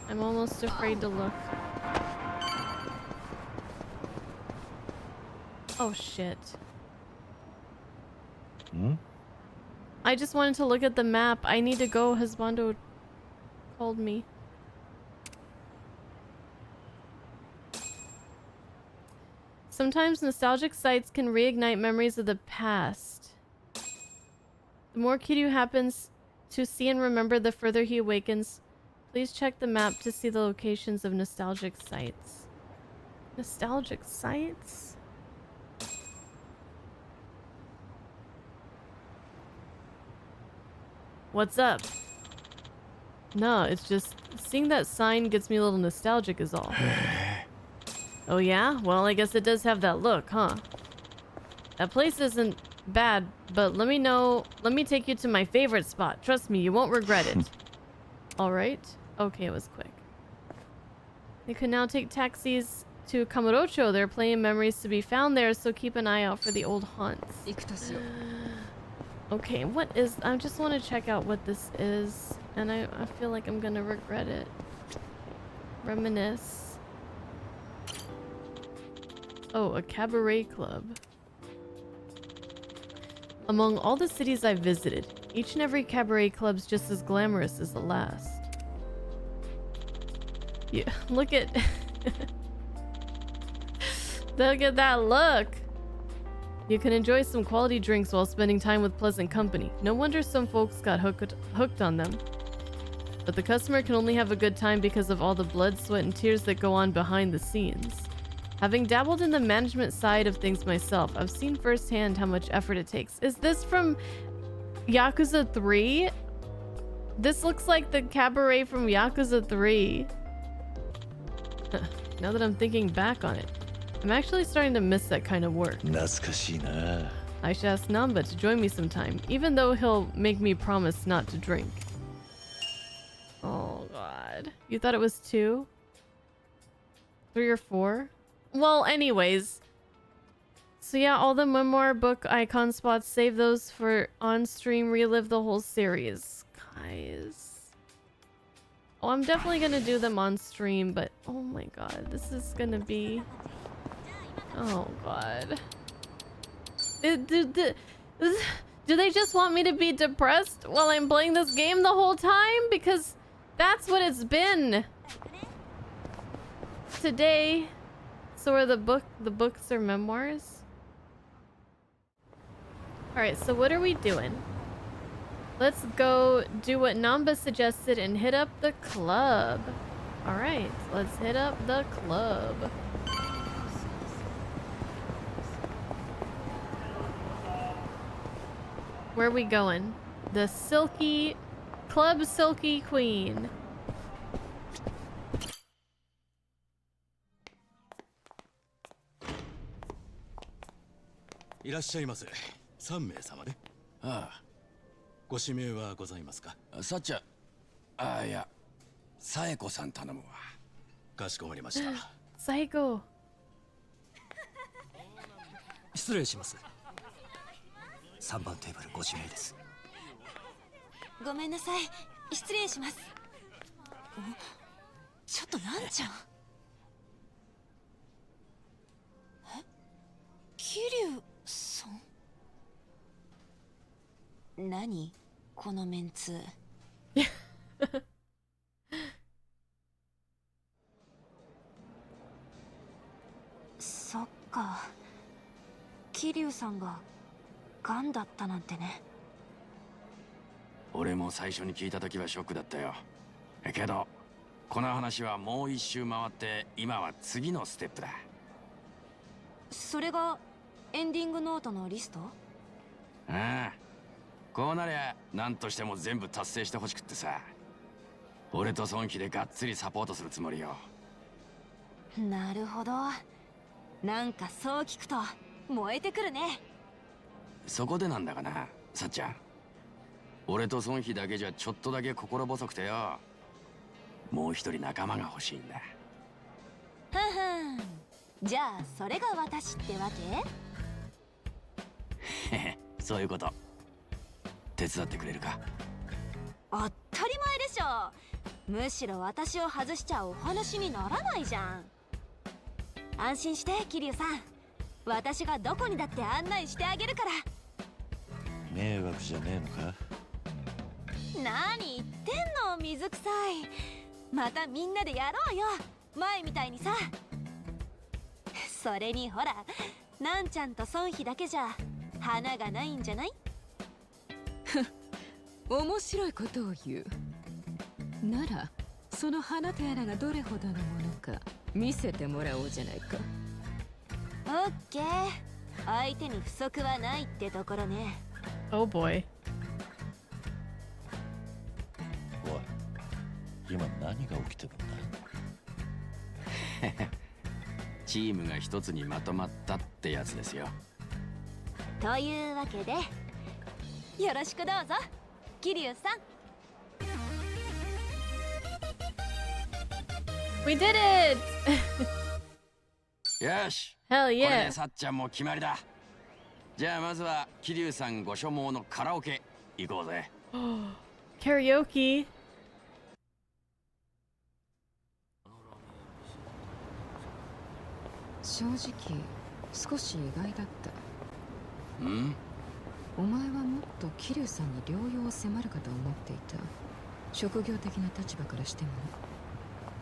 I'm almost afraid to look. Oh shit. I just wanted to look at the map. I need to go. Husbando called me. Sometimes nostalgic sights can reignite memories of the past. The more Kiryu happens to see and remember, the further he awakens. Please check the map to see the locations of nostalgic sites. Nostalgic sites? What's up? No, it's just seeing that sign gets me a little nostalgic is all. Oh yeah? Well, I guess it does have that look, huh? That place isn't bad, but let me take you to my favorite spot. Trust me, you won't regret it. Alright. Okay, it was quick. You can now take taxis to Kamurocho. There are plenty of memories to be found there, so keep an eye out for the old haunts. Okay, what is... I just want to check out what this is, and I feel like I'm gonna regret it. Reminisce. Oh, a cabaret club. Among all the cities I've visited, each and every cabaret club's just as glamorous as the last. Yeah, look at... Look at that look! You can enjoy some quality drinks while spending time with pleasant company. No wonder some folks got hooked on them. But the customer can only have a good time because of all the blood, sweat, and tears that go on behind the scenes. Having dabbled in the management side of things myself, I've seen firsthand how much effort it takes. Is this from Yakuza 3? This looks like the cabaret from Yakuza 3. Now that I'm thinking back on it, I'm actually starting to miss that kind of work. I should ask Namba to join me sometime, even though he'll make me promise not to drink. Oh god. You thought it was 2? 3 or 4? Well, anyways. So yeah, all the memoir book icon spots, save those for on-stream, relive the whole series. Guys. Oh, I'm definitely gonna do them on stream, but oh my god, this is gonna be... Oh god. Do they just want me to be depressed while I'm playing this game the whole time? Because that's what it's been. Today. So are the books or memoirs? Alright, so what are we doing? Let's go do what Namba suggested and hit up the club. Alright, let's hit up the club. Where are we going? The Silky... Club Silky Queen. Saiko. 3番テーブルご指名です。ごめんなさい。失礼します。ちょっとなんちゃん。え？桐生さん？何？このメンツ。そっか。桐生さんが ガンだったなんてね。俺も最初に聞いた時はショックだったよ。けどこの話はもう一周回って今は次のステップだ。それがエンディングノートのリスト？ああ、こうなりゃ何としても全部達成してほしくってさ。俺と孫妃でがっつりサポートするつもりよ。なるほど。なんかそう聞くと燃えてくるね。 そこでなんだがな、さっちゃん。俺と孫妃だけじゃちょっとだけ心細くてよ。もう一人仲間が欲しいんだ。ふんふん。じゃあそれが私ってわけ？へへ、そういうこと。手伝ってくれるか？当たり前でしょ。むしろ私を外しちゃお話にならないじゃん。安心して桐生さん、私がどこにだって案内してあげるから。迷惑じゃねえのか。何言ってんの、水臭い。またみんなでやろうよ、前みたいにさ。それにほら、なんちゃんと孫妃だけじゃ花がないんじゃない？面白いことを言う。ならその花とやらがどれほどのものか見せてもらおうじゃないか。オッケー、相手に不足はないってところね。 Oh boy. おい、今何が起きてるんだ。チームが一つにまとまったってやつですよ。というわけでよろしくどうぞ桐生さん。 We did it! よし、 Hell これ yeah. でさっちゃんも決まりだ。じゃあまずは桐生さんご所望のカラオケ行こうぜ。Karaoke. 正直少し意外だった。うん？お前はもっと桐生さんに療養を迫るかと思っていた。職業的な立場からしても。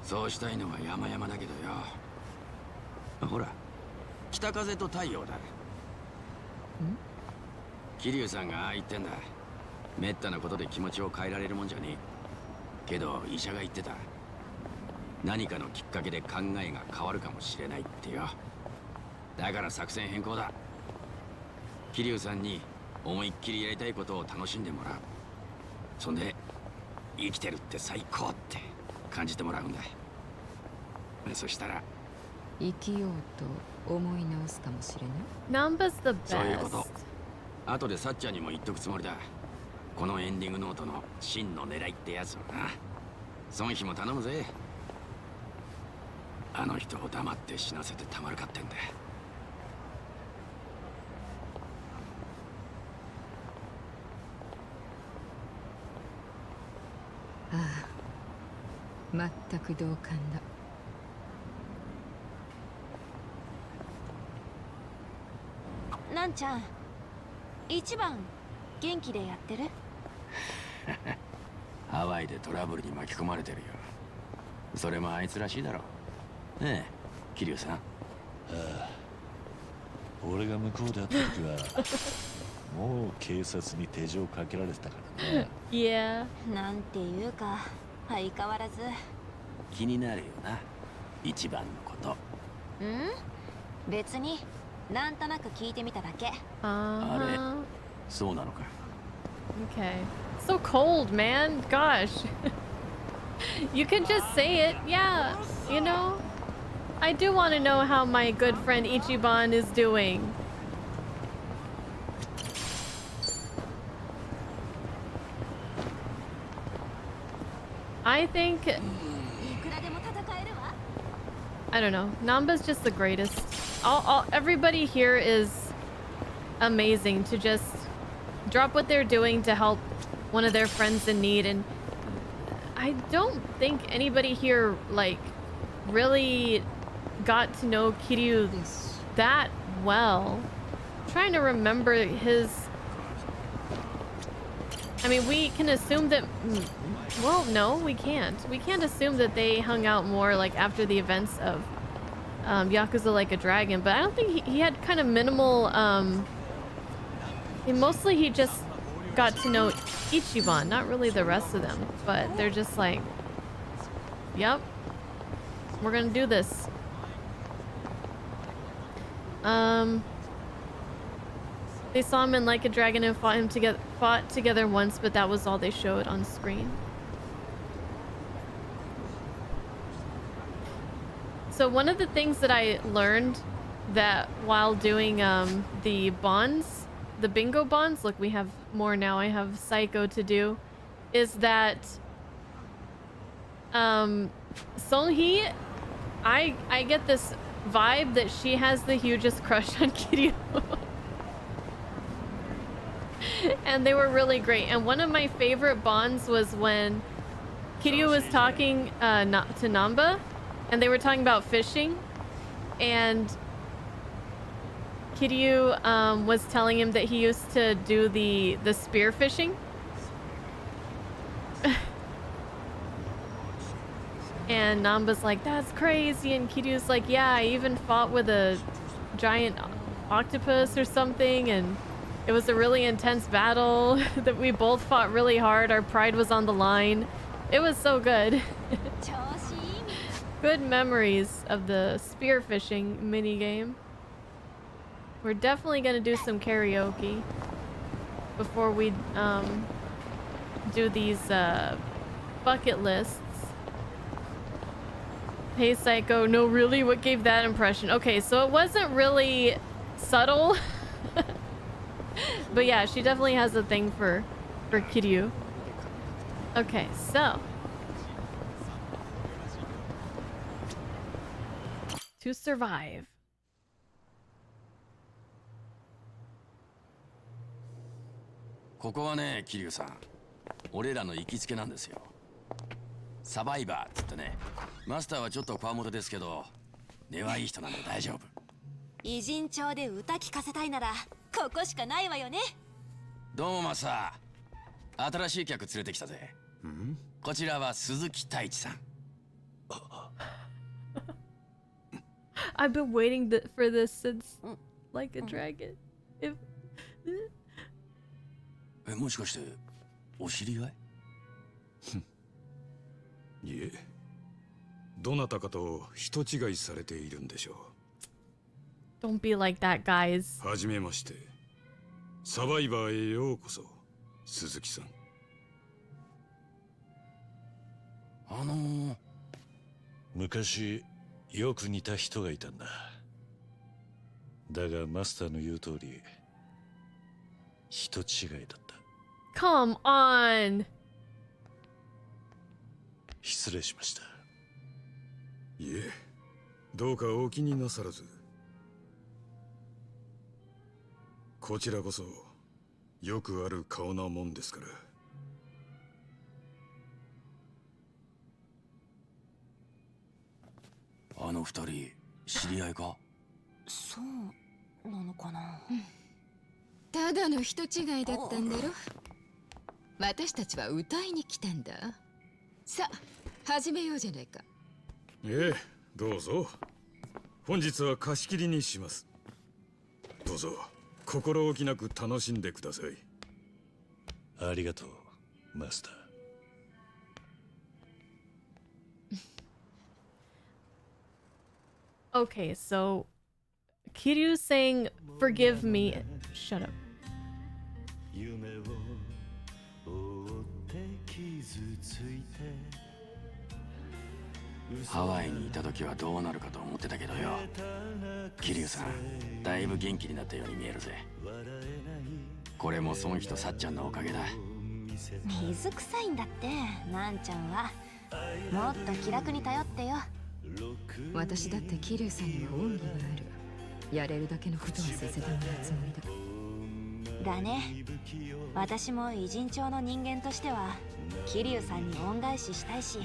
そうしたいのは山々だけどよ。ほら、北風と太陽だ。桐生さんがああ言ってんだ。めったなことで気持ちを変えられるもんじゃねえ。けど医者が言ってた。何かのきっかけで考えが変わるかもしれないってよ。だから作戦変更だ。桐生さんに思いっきりやりたいことを楽しんでもらう。そんで生きてるって最高って感じてもらうんだ。そしたら生きようと思い直すかもしれない。 Namba's the そういうこ best. と後でさっちゃんにも言っとくつもりだ。このエンディングノートの真の狙いってやつをな。孫妃も頼むぜ。あの人を黙って死なせてたまるかってんだ。ああ、全く同感だ。なんちゃん、一番元気でやってる？ハワイでトラブルに巻き込まれてるよ。それもあいつらしいだろ。ねえ、桐生さん。俺が向こうで会った時はもう警察に手錠かけられてたからね。Yeah. なんていうか相変わらず。気になるよな、一番のこと。別になんとなく聞いてみただけ。Uh-huh. そうなのか。 Okay. So cold, man. Gosh. You can just say it. Yeah. You know? I do want to know how my good friend Ichiban is doing. I think... いくらでも戦えるわ。 I don't know. Namba's just the greatest. Everybody here is amazing to just drop what they're doing to help one of their friends in need. And I don't think anybody here, like, really got to know Kiryu that well. I'm trying to remember his... I mean, we can assume that... Well, no, we can't. We can't assume that they hung out more, like, after the events of Yakuza Like a Dragon. But I don't think he had kind of minimal... mostly he just got to know Ichiban, not really the rest of them. But they're just like... Yep. We're gonna do this. They saw him in Like a Dragon and fought together once, but that was all they showed on screen. So one of the things that I learned that while doing the bonds, the bingo bonds, look, we have more now, I have Psycho to do, is that Songhee, I get this vibe that she has the hugest crush on Kiryu. And they were really great. And one of my favorite bonds was when Kiryu was talking to Namba, and they were talking about fishing, and Kiryu was telling him that he used to do the spear fishing. And Namba's like, that's crazy, and Kiryu's like, yeah, I even fought with a giant octopus or something, and it was a really intense battle that we both fought really hard. Our pride was on the line. It was so good. Good memories of the spearfishing minigame. We're definitely gonna do some karaoke before we do these bucket lists. Hey Psycho, no really? What gave that impression? Okay, so it wasn't really subtle. But yeah, she definitely has a thing for Kiryu. Okay, so to survive.ここはね、桐生さん。俺らの行きつけなんですよ。サバイバーっつってね。マスターはちょっとこわもてですけど、根はいい人なんで大丈夫。偉人町で歌聞かせたいならここしかないわよね。どうもマスター。新しい客連れてきたぜ。こちらは鈴木太一さん。I've been waiting for this since like a dragon. If もしかしてお知り合い？いえ、どなたかと人違いされているんでしょう。Don't be like that, guys. はじめまして。サバイバーへようこそ、鈴木さん。昔よく似た人がいたんだ。だがマスターの言う通り人違いだった。Come on. 失礼しました。いえ、どうかお気になさらず。こちらこそよくある顔なもんですから。あの二人知り合いか？そうなのかな。ただの人違いだったんだろ。私たちは歌いに来たんだ。さあ始めようじゃないか。ええ、どうぞ。本日は貸し切りにします。どうぞ心置きなく楽しんでください。ありがとう、マスター。Okay, so Kiryu saying forgive me. Shut up. ハワイにいた時はどうなるかと思ってたけどよ。桐生さん、だいぶ元気になったように見えるぜ。これもその人さっちゃんのおかげだ。水臭いんだって、なんちゃんは。もっと気楽に頼ってよ。私だって桐生さんには恩義がある。やれるだけのことはさせてもらうつもりだ。だね。私も偉人町の人間としては桐生さんに恩返ししたいし、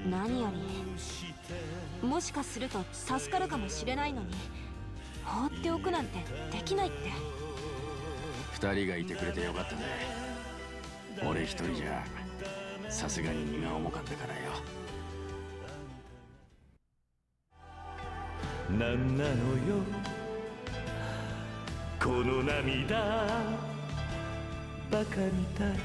何よりもしかすると助かるかもしれないのに放っておくなんてできないって。二人がいてくれてよかったね。俺一人じゃさすがに荷が重かったからよ。なんなのよこの涙バカみたい。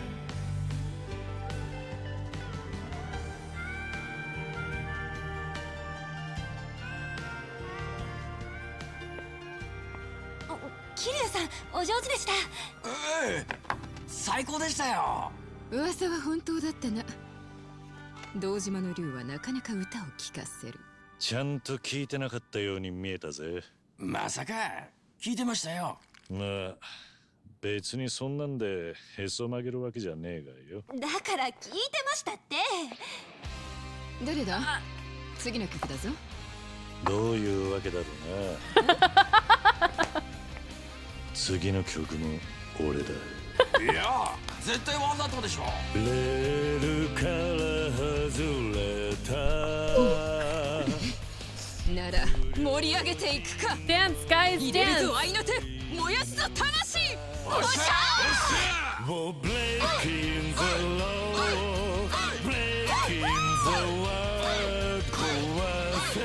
桐生さんお上手でした。最高でしたよ。噂は本当だったな。堂島の竜はなかなか歌を聴かせる。ちゃんと聞いてなかったように見えたぜ。まさか聞いてましたよ。まあ別にそんなんでへそ曲げるわけじゃねえがよ。だから聞いてましたって。どれだ？次の曲だぞ。どういうわけだろうな。次の曲も俺だ。いや絶対わざとでしょ。レールから盛り上げていくか。 Dance, guys, 入れる dance. ぞ愛の手、燃やすぞ魂。おっしゃ We're breaking the law, breaking the world. 壊せ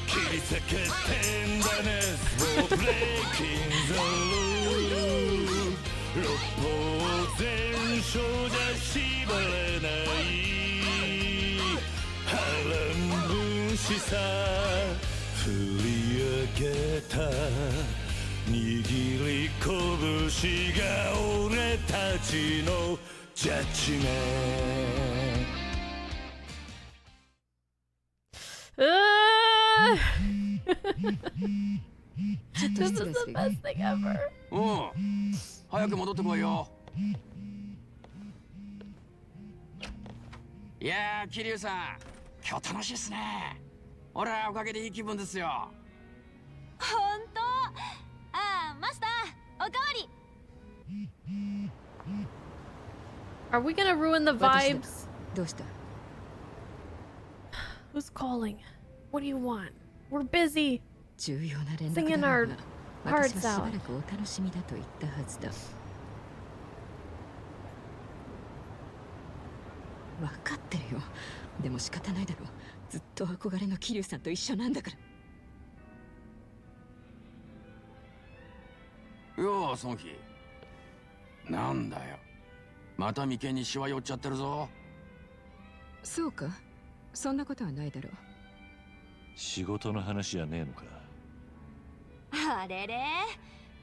切り裂けてんだね。We're breaking the law. 六法全書じゃ縛れない波乱分子さ。振り上げた握り拳が俺たちのジャッジメント。ちょっと This 失 is 礼 the するよ。 best thing ever. うん早く戻ってこいよ。いやー桐生さん今日楽しいっすね。俺はおかげでいい気分ですよ。本当。ああ、マスターおかわり。 Are we gonna ruin the 私だ。 vibes? どうした？ Who's calling? What do you want? We're busy. 重要な連絡 Singing だ our が、 hearts 私はし out. ばらくお楽しみだと言ったはずだ。分かってるよ。でも仕方ないだろう。ずっと憧れの桐生さんと一緒なんだから。ようソンヒなんだよまた眉間にシワ寄っちゃってるぞ。そうか、そんなことはないだろう。仕事の話じゃねえのか。あれれ、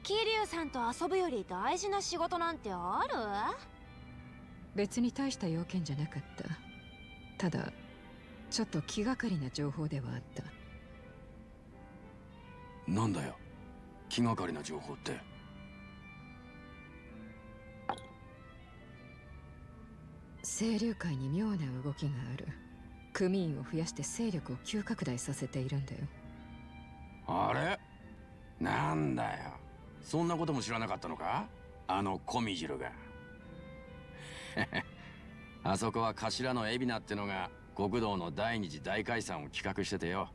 桐生さんと遊ぶより大事な仕事なんてある？別に大した要件じゃなかった。ただちょっと気がかりな情報ではあった。なんだよ気がかりな情報って。清流会に妙な動きがある。組員を増やして勢力を急拡大させているんだよ。あれなんだよそんなことも知らなかったのかあの小見汁が。あそこは頭の海老名ってのが極道の第二次大解散を企画しててよ。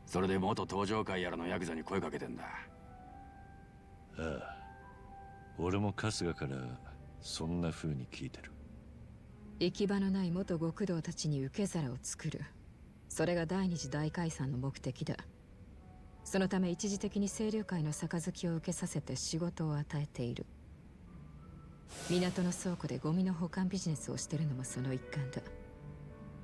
それで元登場会やらのヤクザに声かけてんだ。ああ、俺も春日からそんな風に聞いてる。行き場のない元極道たちに受け皿を作る。それが第二次大解散の目的だ。そのため一時的に清流会の杯を受けさせて仕事を与えている。港の倉庫でゴミの保管ビジネスをしてるのもその一環だ。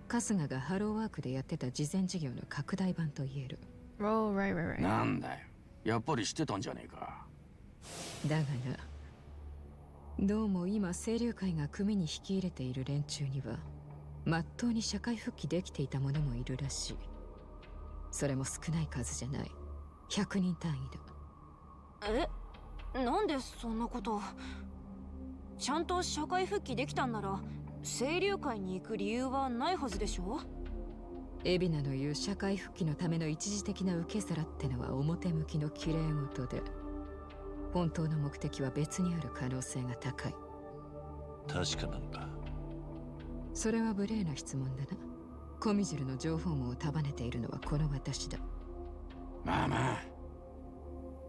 春日がハローワークでやってた慈善事業の拡大版と言える。Oh, right, right, right. なんだよやっぱり知ってたんじゃねえか。だがな、どうも今清流会が組に引き入れている連中にはまっとうに社会復帰できていた者もいるらしい。それも少ない数じゃない。100人単位だ。え、なんでそんなこと。ちゃんと社会復帰できたんなら清流会に行く理由はないはずでしょ。海老名の言う社会復帰のための一時的な受け皿ってのは表向きの綺麗事で、本当の目的は別にある可能性が高い。確かなのか。それは無礼な質問だな。小見汁の情報網を束ねているのはこの私だ。まあま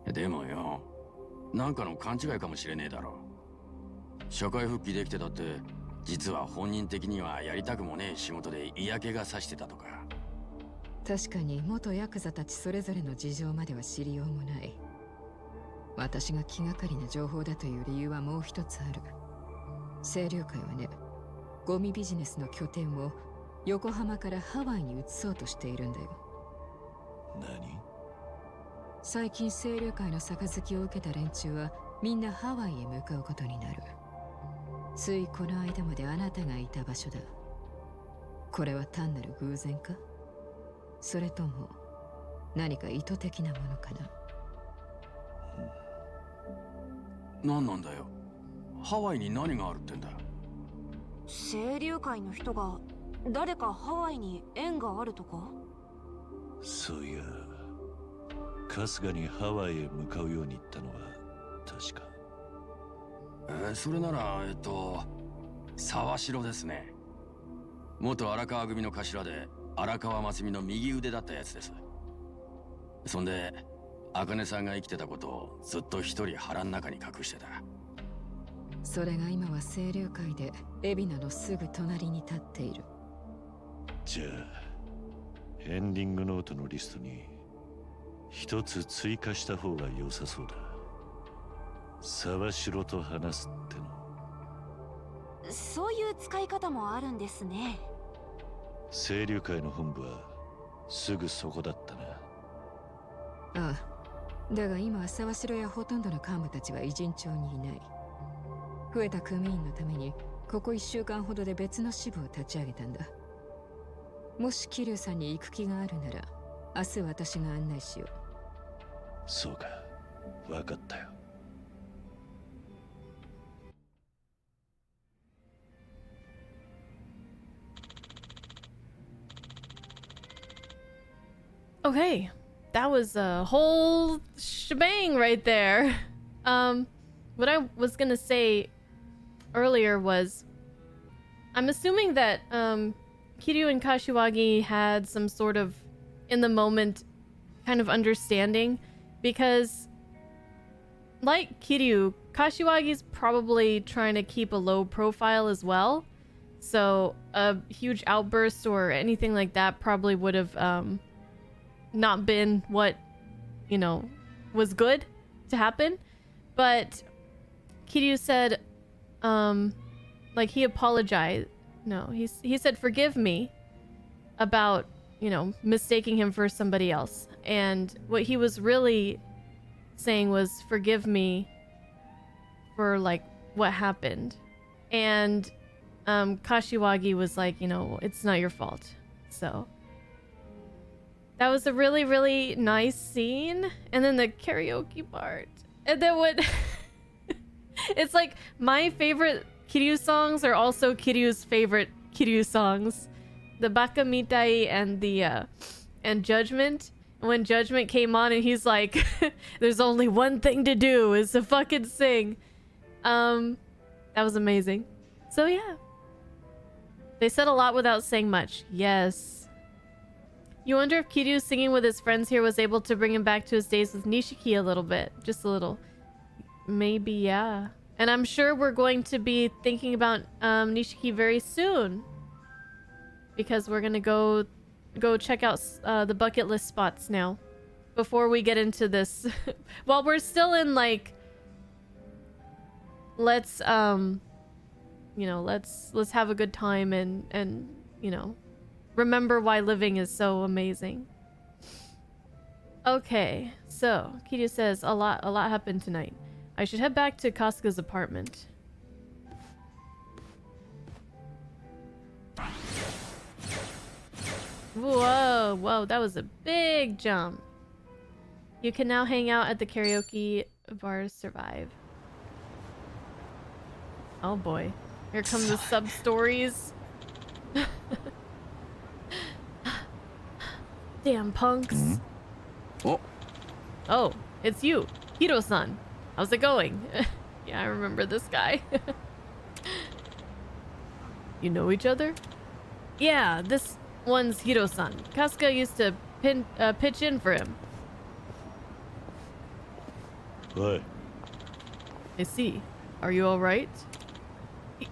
あでもよなんかの勘違いかもしれねえだろ。社会復帰できてたって実は本人的にはやりたくもねえ仕事で嫌気がさしてたとか。確かに元ヤクザたちそれぞれの事情までは知りようもない。私が気がかりな情報だという理由はもう一つある。清流会はね、ゴミビジネスの拠点を横浜からハワイに移そうとしているんだよ。何？最近清流会の杯を受けた連中はみんなハワイへ向かうことになる。ついこの間まであなたがいた場所だ。これは単なる偶然か？それとも何か意図的なものかな？何なんだよハワイに何があるってんだ。清流会の人が誰かハワイに縁があるとか？そういや春日にハワイへ向かうように言ったのは確か。それなら沢城ですね。元荒川組の頭で荒川真澄の右腕だったやつです。そんで茜さんが生きてたことをずっと一人腹の中に隠してた。それが今は清流会で海老名のすぐ隣に立っている。じゃあエンディングノートのリストに一つ追加した方が良さそうだ。沢城と話すっての。そういう使い方もあるんですね。清流会の本部はすぐそこだったな。ああ、だが今は沢城やほとんどの幹部たちは偉人町にいない。増えた組員のためにここ1週間ほどで別の支部を立ち上げたんだ。もし桐生さんに行く気があるなら明日私が案内しよう。そうか、分かったよ。Okay, that was a whole shebang right there. What I was gonna say earlier was, I'm assuming that Kiryu and Kashiwagi had some sort of in the moment kind of understanding, because like Kiryu, Kashiwagi's probably trying to keep a low profile as well. So a huge outburst or anything like that probably would have not been what, you know, was good to happen. But Kiryu said, like, he apologized. No, he said, forgive me about, you know, mistaking him for somebody else. And what he was really saying was, forgive me for, like, what happened. And Kashiwagi was like, you know, it's not your fault. So that was a really, really nice scene. And then the karaoke part. And then what... It's like, my favorite Kiryu songs are also Kiryu's favorite Kiryu songs. The Baka Mitai and the, and Judgment. When Judgment came on and he's like, there's only one thing to do is to fucking sing. That was amazing. So yeah. They said a lot without saying much. Yes. You wonder if Kiryu singing with his friends here was able to bring him back to his days with Nishiki a little bit. Just a little. Maybe, yeah. And I'm sure we're going to be thinking about Nishiki very soon. Because we're gonna go check out the bucket list spots now. Before we get into this. While we're still in, like... Let's, you know, let's have a good time and you know, remember why living is so amazing. Okay, so Kiryu says a lot happened tonight. I should head back to Kasuga's apartment. Whoa, that was a big jump. You can now hang out at the karaoke bar to survive. Oh boy. Here come the sub-stories. Damn punks. Oh, it's you, Hiro-san. How's it going? Yeah, I remember this guy. You know each other? Yeah, this one's Hiro-san. Kasuga used to pitch in for him. What? I see. Are you alright?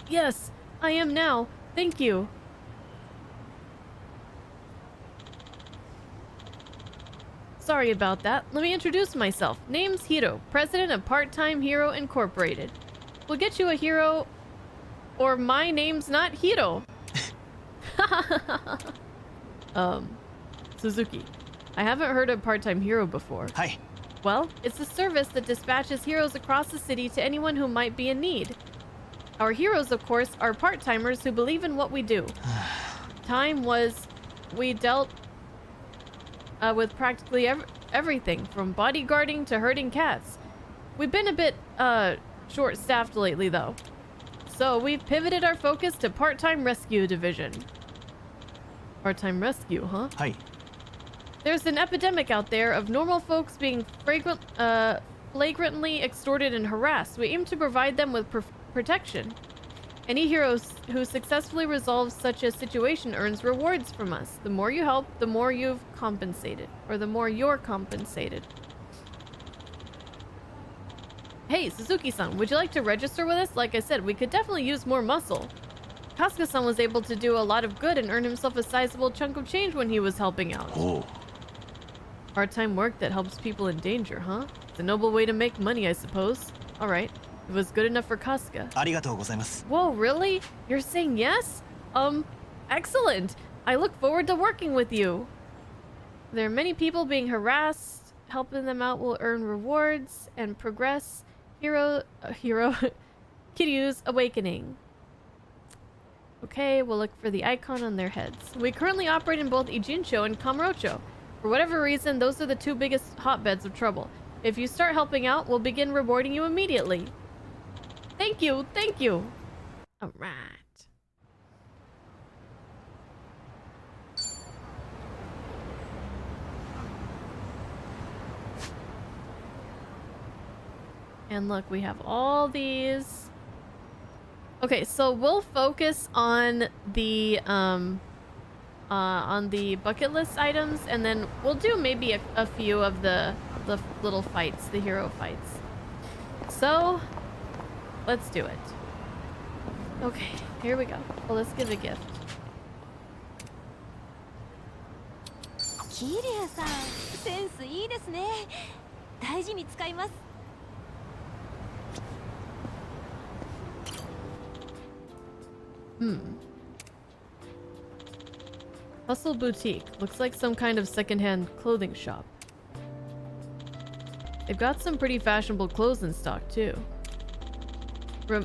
Yes, I am now. Thank you. Sorry about that. Let me introduce myself. Name's Hiro, president of Part-Time Hero Incorporated. We'll get you a hero, or my name's not Hiro. Suzuki. I haven't heard of Part-Time Hero before. Hi. Well, it's a service that dispatches heroes across the city to anyone who might be in need. Our heroes, of course, are part-timers who believe in what we do. Time was... we dealt with practically everything, from bodyguarding to herding cats. We've been a bit, short-staffed lately, though. So we've pivoted our focus to part-time rescue division. Part-time rescue, huh? Hi. There's an epidemic out there of normal folks being flagrantly extorted and harassed. We aim to provide them with protection. Any hero who successfully resolves such a situation earns rewards from us. The more you help, the more you've compensated. Or the more you're compensated. Hey, Suzuki-san, would you like to register with us? Like I said, we could definitely use more muscle. Kasuga-san was able to do a lot of good and earn himself a sizable chunk of change when he was helping out. Oh, Part-time work that helps people in danger, huh? It's a noble way to make money, I suppose. Alright. It was good enough for Kasuga. ありがとうございます Whoa, really? You're saying yes? Excellent. I look forward to working with you. There are many people being harassed. Helping them out will earn rewards and progress Kiryu's awakening. Okay, we'll look for the icon on their heads. We currently operate in both Ijincho and Kamurocho. For whatever reason, those are the two biggest hotbeds of trouble. If you start helping out, we'll begin rewarding you immediately. Thank you, thank you. All right. And look, we have all these. Okay, so we'll focus on the bucket list items, and then we'll do maybe a few of the little fights, the hero fights. So let's do it. Okay, here we go. Well, let's give a gift. Kiryu さん、センスいいですね。大事に使います。 Hustle Boutique. Looks like some kind of secondhand clothing shop. They've got some pretty fashionable clothes in stock, too. I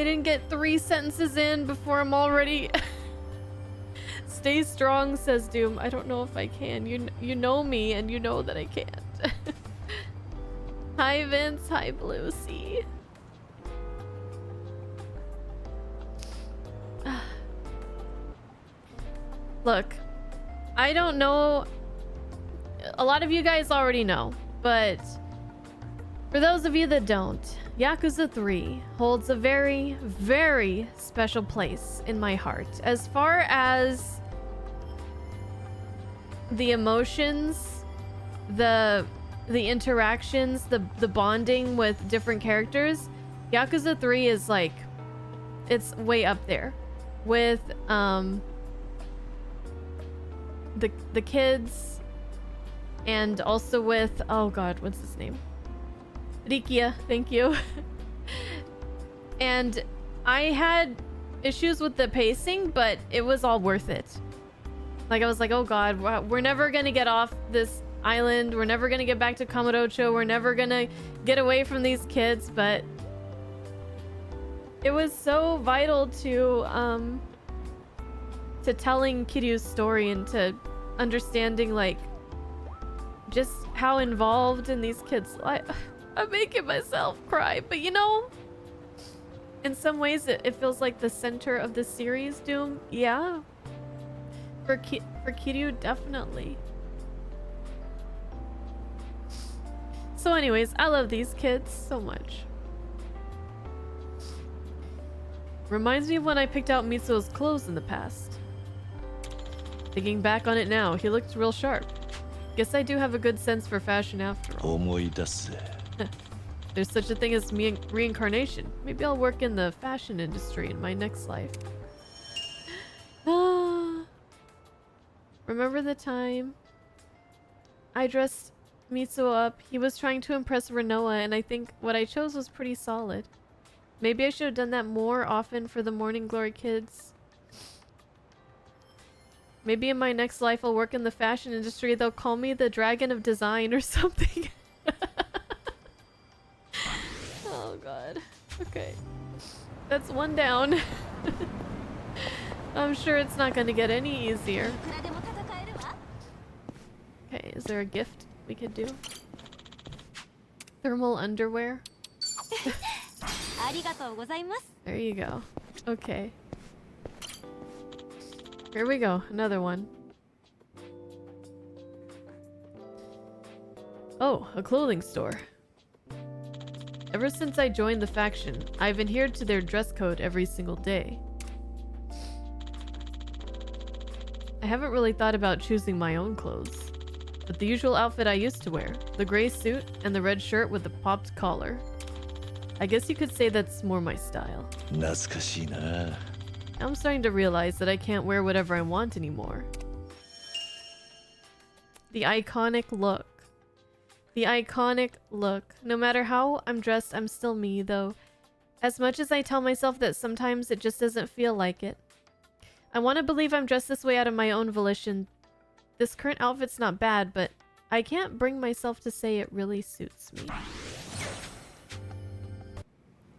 didn't get 3 sentences in before I'm already... Stay strong, says Doom. I don't know if I can. You know me, and you know that I can't. Hi, Vince. Hi, Blue Sea. Look, I don't know. A lot of you guys already know, but for those of you that don't, Yakuza 3 holds a very, very special place in my heart. As far as the emotions, the interactions, the bonding with different characters, Yakuza 3 is like, it's way up there with the kids, and also with, oh god, what's his name? Rikia, thank you. And I had issues with the pacing, but it was all worth it. Like, I was like, oh god, we're never gonna get off this island, we're never gonna get back to Kamurocho, we're never gonna get away from these kids, but it was so vital to telling Kiryu's story and to understanding, like, just how involved in these kids' life. I'm making myself cry, but you know, in some ways it feels like the center of the series, Doom. Yeah. For Kiryu, definitely. So anyways, I love these kids so much. Reminds me of when I picked out Mitsuo's clothes in the past. Thinking back on it now, he looked real sharp. Guess I do have a good sense for fashion after all. 思い出せ There's such a thing as reincarnation. Maybe I'll work in the fashion industry in my next life. Remember the time I dressed Mitsuo up? He was trying to impress Renoa, and I think what I chose was pretty solid. Maybe I should have done that more often for the Morning Glory kids. Maybe in my next life I'll work in the fashion industry. They'll call me the Dragon of Design or something. Oh god. Okay. That's one down. I'm sure it's not going to get any easier. Okay, is there a gift we could do? Thermal underwear? There you go. Okay. Here we go. Another one. Oh, a clothing store. Ever since I joined the faction, I've adhered to their dress code every single day. I haven't really thought about choosing my own clothes, but the usual outfit I used to wear, the gray suit and the red shirt with the popped collar. I guess you could say that's more my style. 懐かしいな。 Now I'm starting to realize that I can't wear whatever I want anymore. The iconic look. The iconic look. No matter how I'm dressed, I'm still me, though. As much as I tell myself that sometimes it just doesn't feel like it. I want to believe I'm dressed this way out of my own volition. This current outfit's not bad, but I can't bring myself to say it really suits me.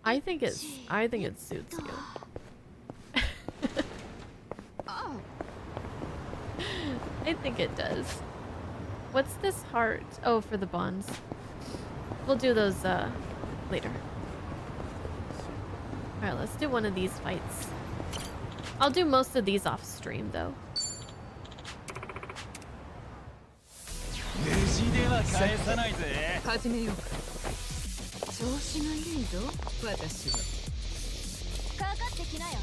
I think it suits you. I think it does. What's this heart? Oh, for the bonds. We'll do those later. Alright, let's do one of these fights. I'll do most of these off stream though. 飯では返さないぜ。始めようか。調子がいいぞ、私は。かかってきなよ。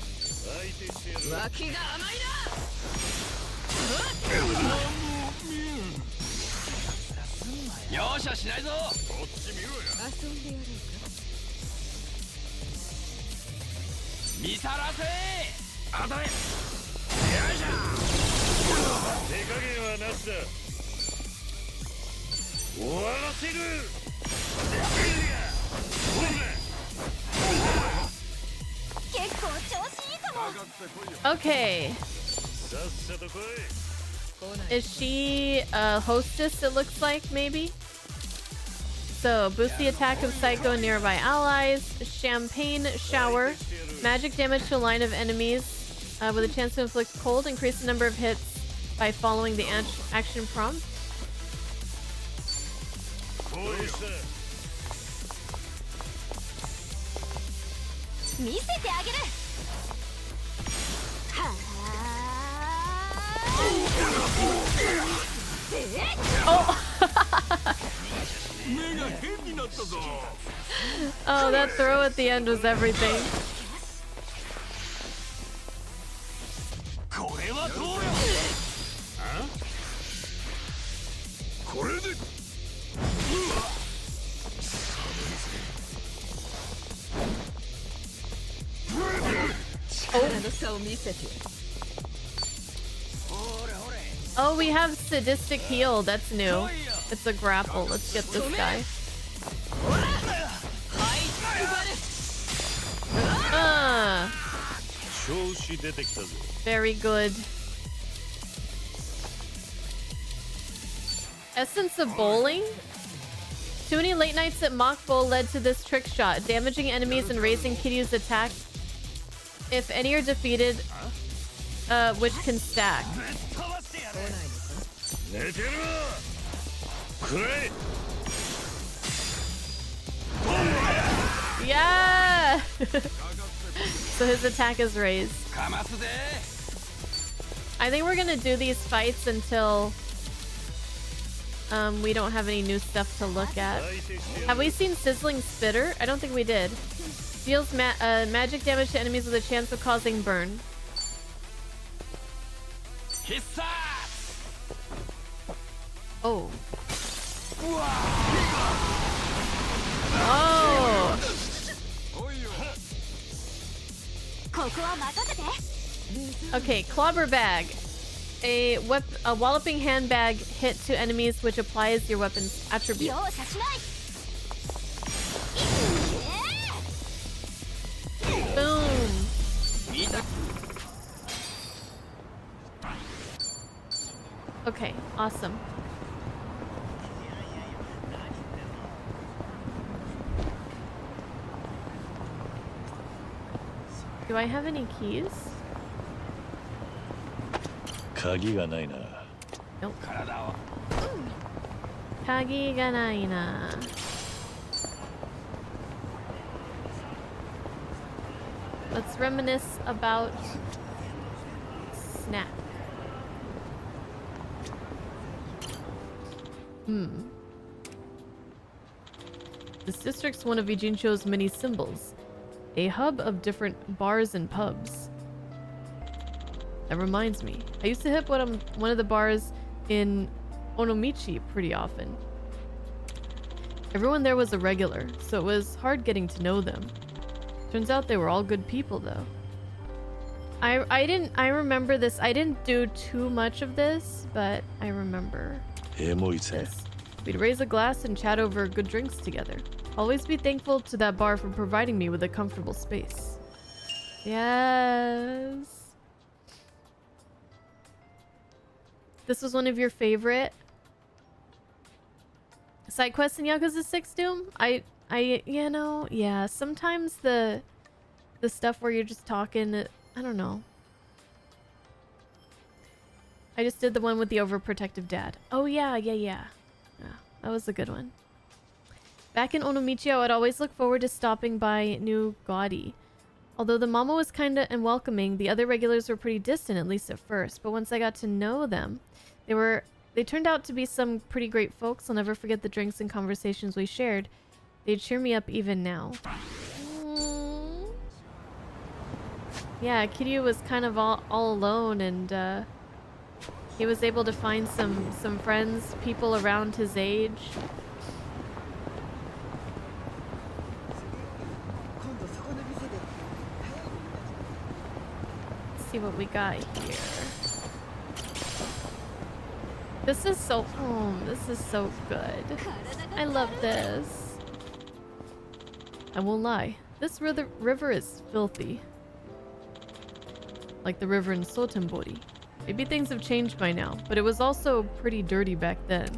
脇が甘いな。容赦しないぞ。遊んでやろうか。見さらせ。あたれ。よいしょ。手加減はなしだ。終わらせる。結構調子いいかも。 Okay. さっさと来い。 Is she a hostess, it looks like, maybe? So, boost the attack of Psycho and nearby allies. Champagne Shower. Magic damage to a line of enemies with a chance to inflict cold. Increase the number of hits by following the action prompt. 見せてあげる。はOh! Oh, that throw at the end was everything. これはどうよ。これで。Oh, we have sadistic heal. That's new. It's a grapple. Let's get this guy. Very good. Essence of bowling? Too many late nights at Mock Bowl led to this trick shot, damaging enemies and raising Kiryu's attack. If any are defeated, which can stack. Yeah! So his attack is raised. I think we're gonna do these fights until we don't have any new stuff to look at. Have we seen Sizzling Spitter? I don't think we did. Deals magic damage to enemies with a chance of causing burn. Oh. Oh. Okay, Clobber Bag. A walloping handbag hit to enemies which applies your weapon's attribute. Boom. Okay, awesome. Do I have any keys? 鍵がないな。 Nope. 鍵がないな。Let's reminisce about snack. This district's one of Ijincho's many symbols, a hub of different bars and pubs. That reminds me, I used to hit one of the bars in Onomichi pretty often. Everyone there was a regular, so it was hard getting to know them. Turns out they were all good people though. I remember this. I didn't do too much of this, but I remember this. We'd raise a glass and chat over good drinks together. Always be thankful to that bar for providing me with a comfortable space. Yes. This was one of your favorite side quests in Yakuza 6 Doom? You know, yeah, sometimes the stuff where you're just talking, I don't know. I just did the one with the overprotective dad. Oh yeah, yeah, that was a good one. Back in Onomichi, I would always look forward to stopping by New Gaudi. Although the mama was kinda unwelcoming, the other regulars were pretty distant, at least at first. But once I got to know them, they turned out to be some pretty great folks. I'll never forget the drinks and conversations we shared. They'd cheer me up even now. Yeah, Kiryu was kind of all alone, and he was able to find some friends, people around his age. Let's see what we got here. This is so good. I love this. I won't lie, this river is filthy. Like the river in Sotenbori. Maybe things have changed by now, but it was also pretty dirty back then.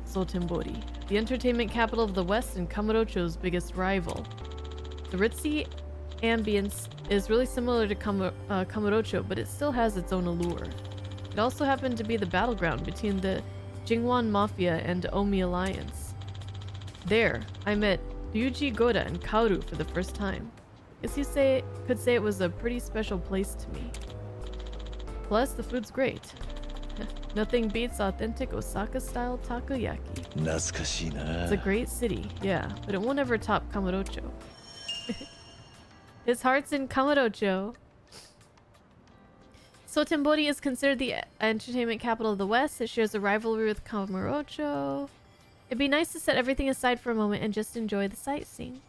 Sotenbori, the entertainment capital of the West and Kamurocho's biggest rival. The ritzy ambience is really similar to Kamurocho, but it still has its own allure. It also happened to be the battleground between the Jingwan Mafia and Omi Alliance. There, I met Ryuji Goda and Kaoru for the first time. Guess you could say it was a pretty special place to me. Plus, the food's great. Nothing beats authentic Osaka-style takoyaki. It's a great city, yeah, but it won't ever top Kamurocho. His heart's in Kamurocho. Sotenbori is considered the entertainment capital of the West. It shares a rivalry with Kamurocho. It'd be nice to set everything aside for a moment and just enjoy the sightseeing.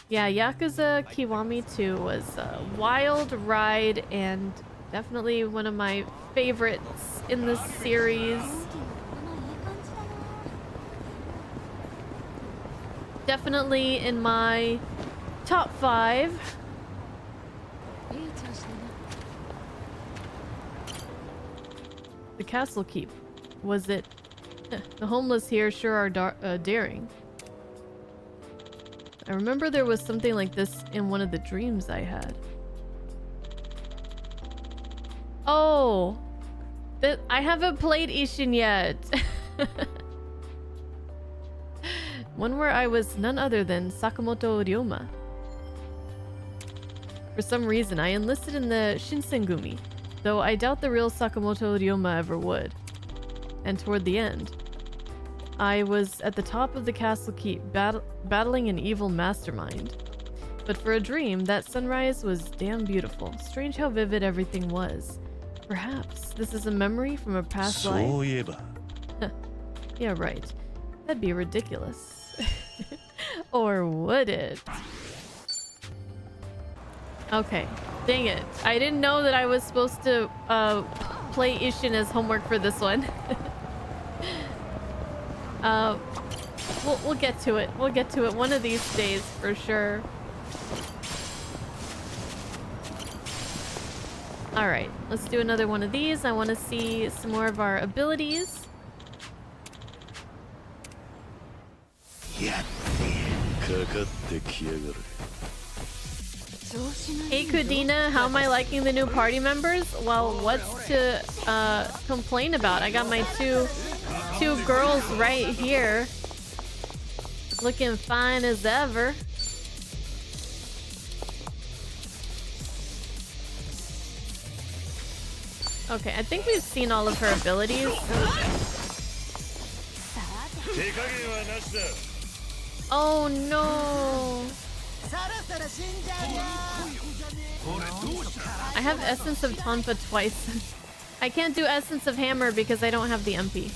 Yeah, Yakuza Kiwami 2 was a wild ride and definitely one of my favorites in the series. Definitely in my top 5. The castle keep. Was it? The homeless here sure are daring. I remember there was something like this in one of the dreams I had. Oh! I haven't played Ishin yet. One where I was none other than Sakamoto Ryoma. For some reason, I enlisted in the Shinsengumi, though I doubt the real Sakamoto Ryoma ever would. And toward the end, I was at the top of the castle keep battling an evil mastermind. But for a dream, that sunrise was damn beautiful. Strange how vivid everything was. Perhaps this is a memory from a past life. Yeah, right. That'd be ridiculous. Or would it? Okay. Dang it. I didn't know that I was supposed to play Ishin as homework for this one. We'll get to it. We'll get to it one of these days for sure. Alright, let's do another one of these. I want to see some more of our abilities. Hey Kudina, how am I liking the new party members? Well, what's to complain about? I got my two girls right here. Looking fine as ever. Okay, I think we've seen all of her abilities. 手加減はなしだ Oh no. I have Essence of Tonfa twice. I can't do Essence of Hammer because I don't have the MP.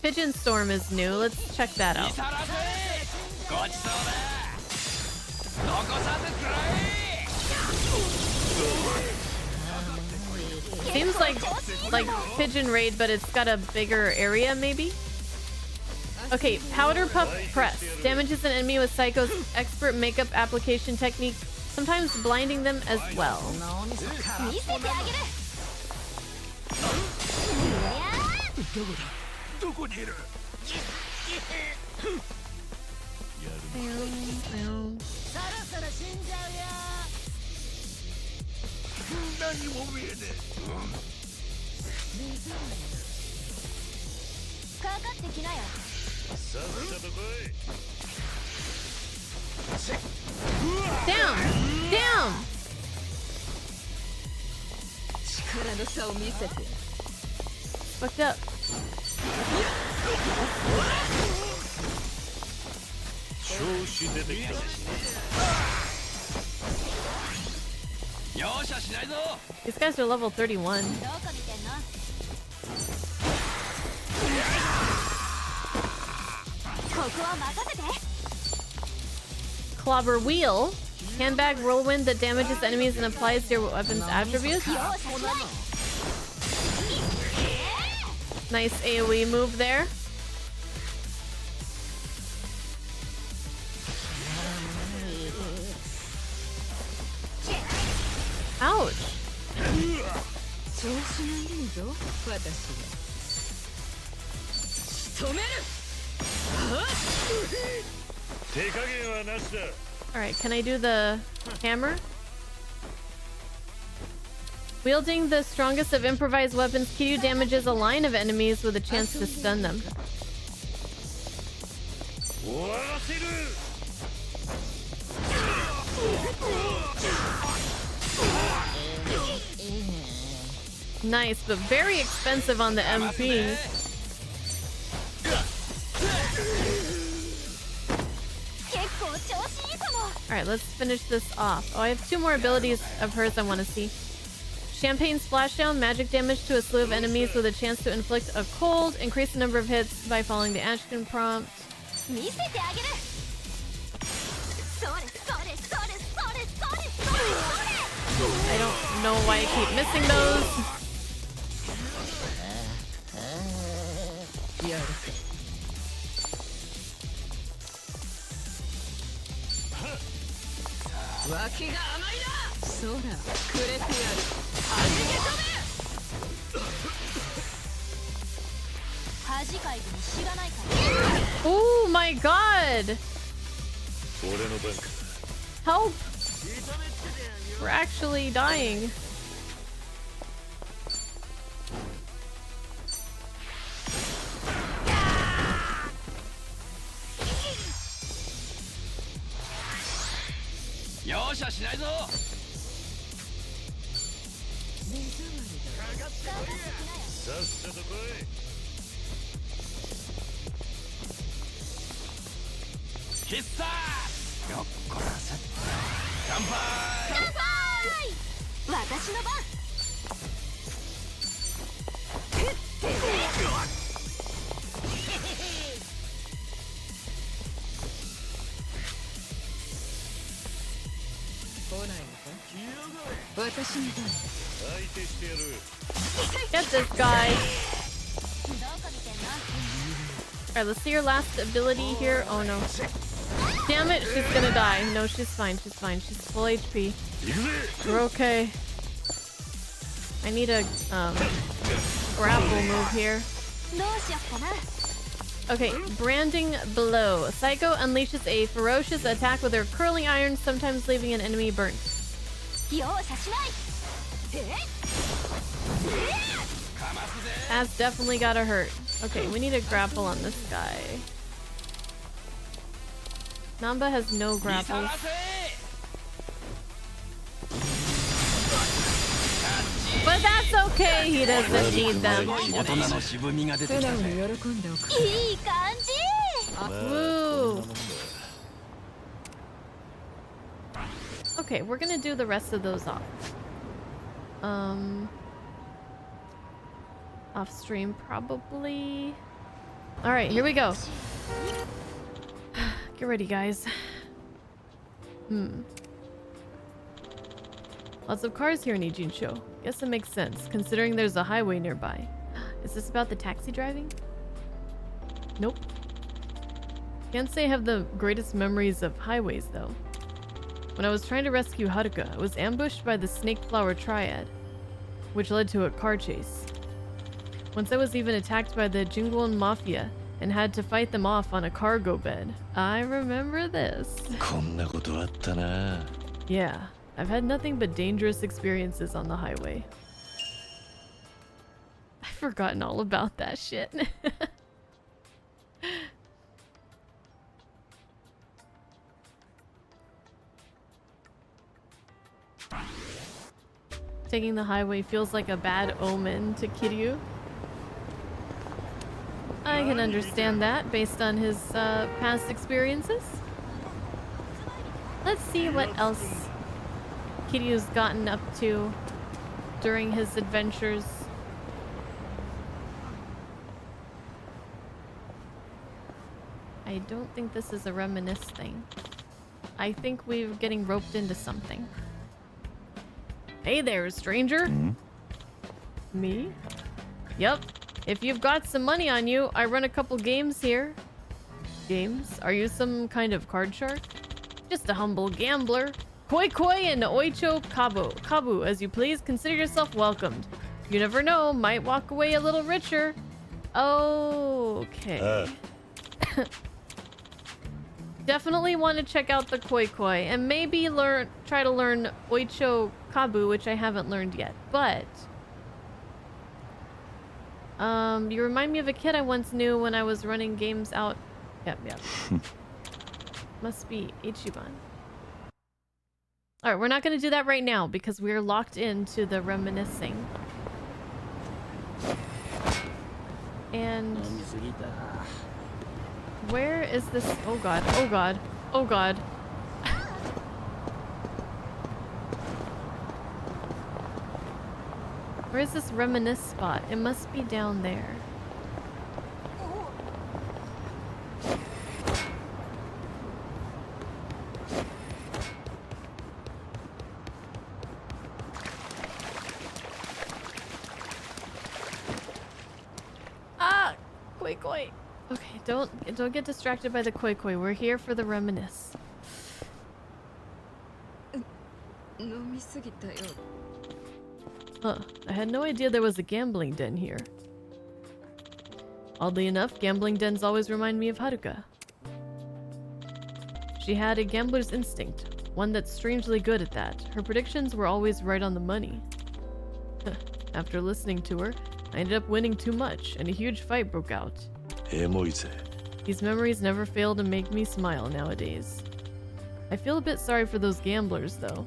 Pigeon Storm is new. Let's check that out. Seems like Pigeon Raid, but it's got a bigger area, maybe? Okay, Powder Puff Press. Damages an enemy with Psycho's expert makeup application technique, sometimes blinding them as well. Damn! Damn! Fucked up. These guys are level 31. Clobber Wheel. Handbag whirlwind that damages enemies and applies your weapon's attributes. Nice AoE move there. Ouch. Alright, can I do the hammer? Wielding the strongest of improvised weapons, Kiryu damages a line of enemies with a chance to stun them. Nice, but very expensive on the MP. Alright, let's finish this off. Oh, I have 2 more abilities of hers I want to see. Champagne Splashdown, magic damage to a slew of enemies with a chance to inflict a cold. Increase the number of hits by following the action prompt. I don't know why I keep missing those. Oh my god! Help! We're actually dying. Get this guy. Alright, let's see your last ability here. Oh no. Damn it, she's gonna die. No, she's fine, she's fine. She's full HP. We're okay. I need a grapple move here. Okay, Branding Blow. Psycho unleashes a ferocious attack with her curling iron, sometimes leaving an enemy burnt. That's definitely gotta hurt. Okay, we need a grapple on this guy. Namba has no grapples. okay, he doesn't need them. 大人の渋みが出てきた素直にぜ。喜んでおく。いい感じ。 Woo. Okay, we're gonna do the rest of those off. Off stream probably. All right, here we go. Get ready, guys. Lots of cars here in Ijincho. Guess it makes sense, considering there's a highway nearby. Is this about the taxi driving? Nope. Can't say I have the greatest memories of highways, though. When I was trying to rescue Haruka, I was ambushed by the Snake Flower Triad, which led to a car chase. Once I was even attacked by the Jinguan Mafia and had to fight them off on a cargo bed. I remember this. こんなことあったな。 Yeah, I've had nothing but dangerous experiences on the highway. I've forgotten all about that shit. Taking the highway feels like a bad omen to Kiryu. I can understand that based on his past experiences. Let's see what else Kiryu's gotten up to during his adventures. I don't think this is a reminisce thing. I think we're getting roped into something. Hey there, stranger. Me? Yep. If you've got some money on you, I run a couple games here. Games? Are you some kind of card shark? Just a humble gambler. Koi koi and oicho kabu, as you please. Consider yourself welcomed. You never know, might walk away a little richer. Okay. Definitely want to check out the koi koi and maybe try to learn oicho kabu, which I haven't learned yet. But you remind me of a kid I once knew when I was running games out. Yep. Must be Ichiban. All right, we're not going to do that right now because we're locked into the reminiscing. And where is this? Oh god, oh god, oh god. Where is this reminisce spot? It must be down there. Ah! Koi koi. Okay, don't get distracted by the koi koi. We're here for the reminisce. 飲みすぎたよ。 Huh, I had no idea there was a gambling den here. Oddly enough, gambling dens always remind me of Haruka. She had a gambler's instinct, one that's strangely good at that. Her predictions were always right on the money. After listening to her, I ended up winning too much, and a huge fight broke out. エモいぜ。 These memories never fail to make me smile nowadays. I feel a bit sorry for those gamblers, though.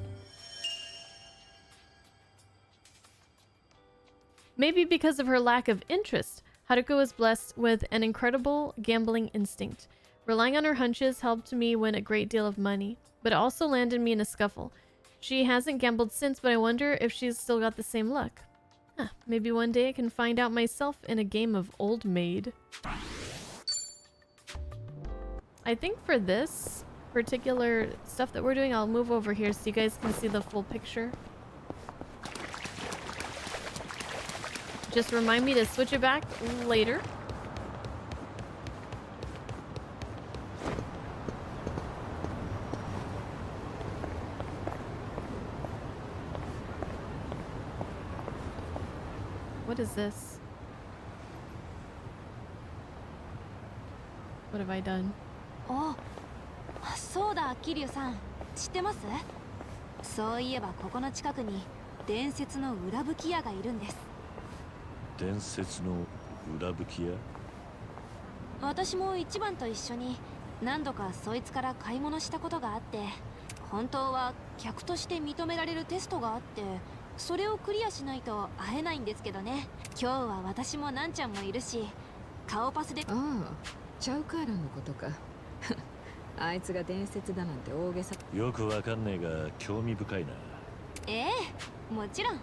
Maybe because of her lack of interest, Haruka was blessed with an incredible gambling instinct. Relying on her hunches helped me win a great deal of money, but it also landed me in a scuffle. She hasn't gambled since, but I wonder if she's still got the same luck. Huh, maybe one day I can find out myself in a game of Old Maid. I think for this particular stuff that we're doing, I'll move over here so you guys can see the full picture. Just remind me to switch it back later. What is this? What have I done? お、そうだ、桐生さん。知ってます？そういえばここの近くに伝説の裏吹き屋がいるんです。伝説の裏吹き屋？私も一番と一緒に何度かそいつから買い物したことがあって、本当は客として認められるテストがあってそれをクリアしないと会えないんですけどね。今日は私もなんちゃんもいるし、顔パスで。ああ、チャウカーロンのことか。あいつが伝説だなんて大げさ。よくわかんねえが興味深いな。ええ、もちろん。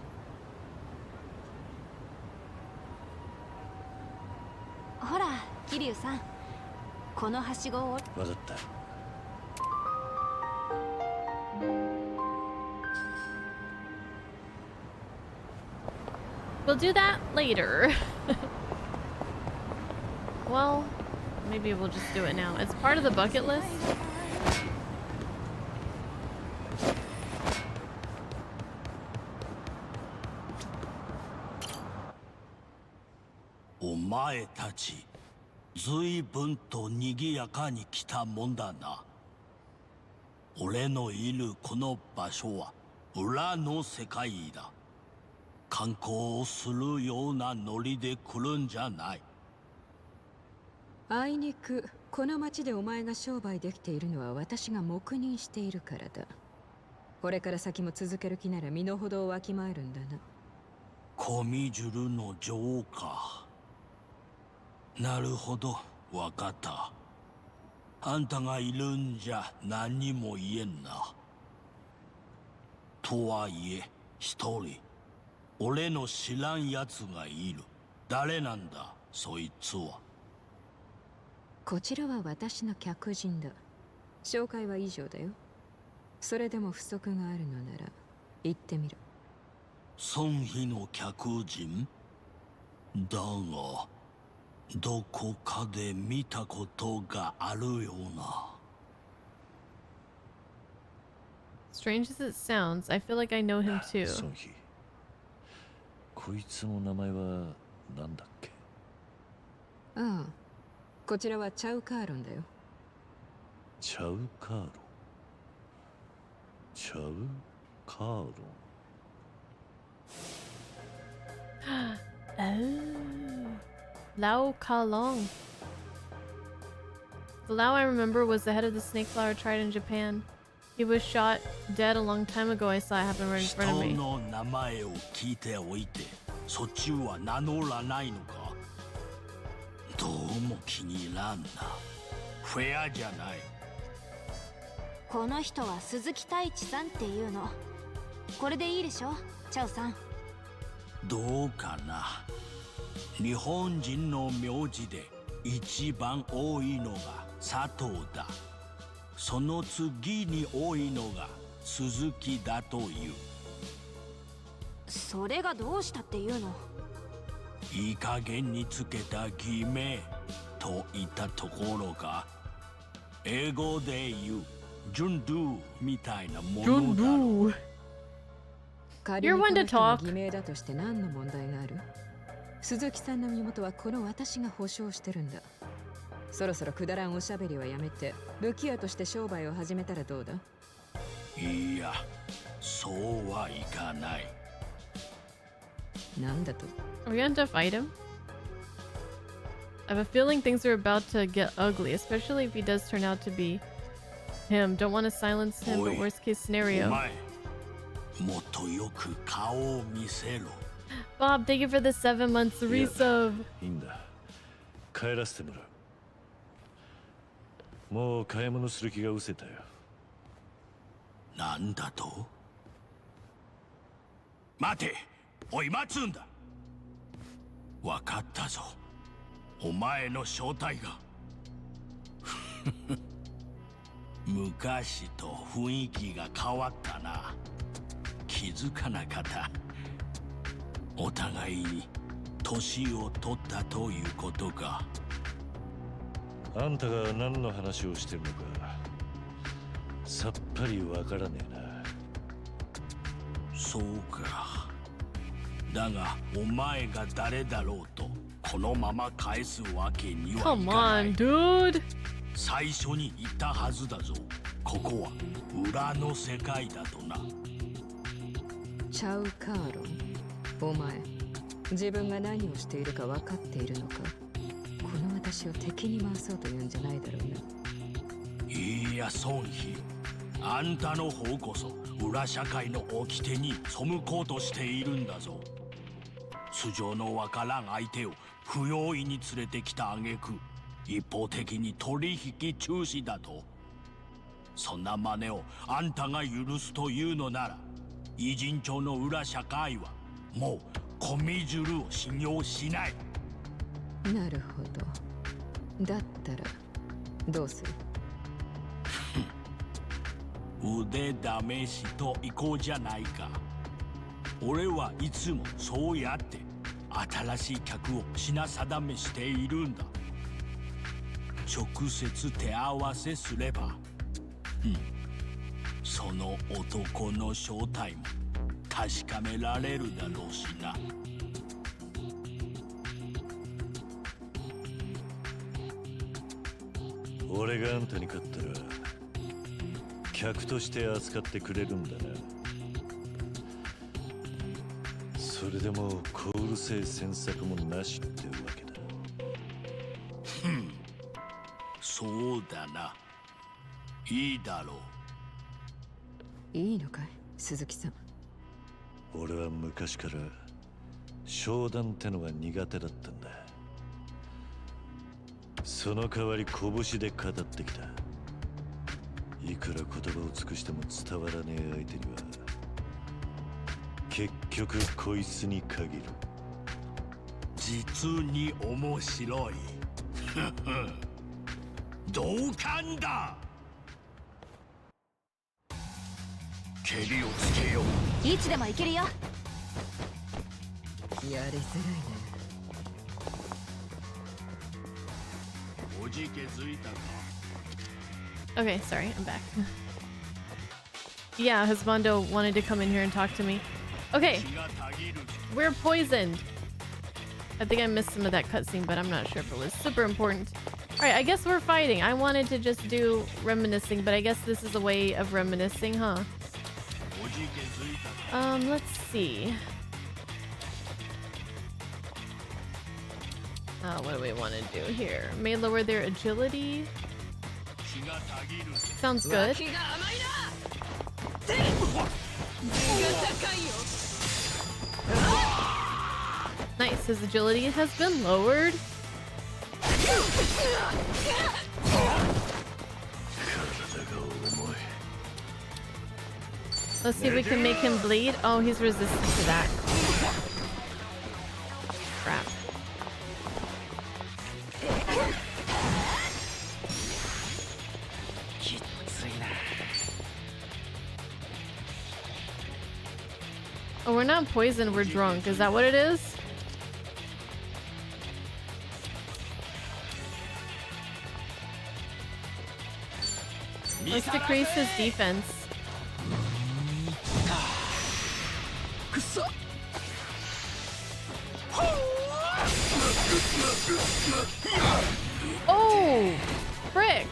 ほら、桐生さん、このはしごを。わかった。We'll do that later. Well, maybe we'll just do it now. It's part of the bucket list. お前たち、随分と賑やかに来たもんだな。俺のいるこの場所は裏の世界だ。観光をするようなノリで来るんじゃない。あいにくこの町でお前が商売できているのは私が黙認しているからだ。これから先も続ける気なら身の程をわきまえるんだな。コミジュルの女王か。なるほど、わかった。あんたがいるんじゃ何にも言えんな。とはいえ、一人俺の知らんやつがいる。誰なんだ、そいつは。こちらは私の客人だ。紹介は以上だよ。それでも不足があるのなら言ってみる。孫妃の客人だが、どこかで見たことがあるような。Strange as it sounds, I feel like I know him too. ソンヒ。こいつの名前はなんだっけ？ああ、こちらはチャウカーロンだよ。チャウカーロン。チャウカーロン。Oh. Lao Kalong. The Lao I remember was the head of the snake flower tried in Japan. He was shot dead a long time ago. I saw it happen right in front of 人 me. の名前を聞いておいて、そっちは名乗らないのか。どうも気に入らんな。フェアじゃない。この人は鈴木太一さんっていうの。これでいいでしょ、チャオさん。どうかな。日本人の名字で一番多いのが佐藤だ。その次に多いのが鈴木だという。それがどうしたっていうの。いい加減につけた偽名といったところが、英語で言うジュンドゥみたいなものだろう。仮にこの人が偽名だとして何の問題がある？鈴木さんの身元はこの私が保証してるんだ。そろそろくだらんおしゃべりはやめて武器屋として商売を始めたらどうだ？いや、そうはいかない。なんだと？ Are we gonna fight him? I have a feeling things are about to get ugly, especially if he does turn out to be him. Don't want to silence him, but worst case お scenario. 前、もっとよく顔を見せろ。Bob, thank you for the 7 months resub. いいんだ。帰らせてもらう。もう買い物する気が失せたよ。なんだと？待て！おい、待つんだ！わかったぞ。お前の正体が。昔と雰囲気が変わったな。気づかなかった。お互いに年を取ったということか。あんたが何の話をしてるのかさっぱりわからねえな。そうか。だがお前が誰だろうとこのまま返すわけにはいか Come ない。 on, dude. 最初に言ったはずだぞ。ここは裏の世界だとな。チャウカーロン、お前自分が何をしているか分かっているのか？この私を敵に回そうというんじゃないだろうな。いや、孫妃、あんたの方こそ裏社会の掟に背こうとしているんだぞ。素性のわからん相手を不用意に連れてきた挙句、一方的に取引中止だと。そんな真似をあんたが許すというのなら、偉人町の裏社会はもうコミジュルを信用しない。なるほど。だったらどうする？腕試しといこうじゃないか。俺はいつもそうやって新しい客を品定めしているんだ。直接手合わせすれば、その男の正体も確かめられるだろうしな。俺があんたに勝ったら客として扱ってくれるんだな。それでもコール性詮索もなしってわけだ。そうだな。いいだろいいのかい、鈴木さん。俺は昔から商談ってのが苦手だったんだ。その代わり拳で語ってきた。いくら言葉を尽くしても伝わらねえ相手には結局こいつに限る。実に面白い。同感だ。蹴りをつけよう。いつでも行けるよ。やりづらいね。おじけづいたか。 Okay, sorry, I'm back. Yeah, Husbando wanted to come in here and talk to me. Okay, we're poisoned. I think I missed some of that cutscene, but I'm not sure if it was super important. Alright, I guess we're fighting. I wanted to just do reminiscing, but I guess this is a way of reminiscing, huh? Let's see. What do we want to do here? May lower their agility. Sounds good. Nice, his agility has been lowered. Let's see if we can make him bleed. Oh, he's resistant to that. Crap. Oh, we're not poisoned, we're drunk. Is that what it is? Let's decrease his defense. Oh, frick.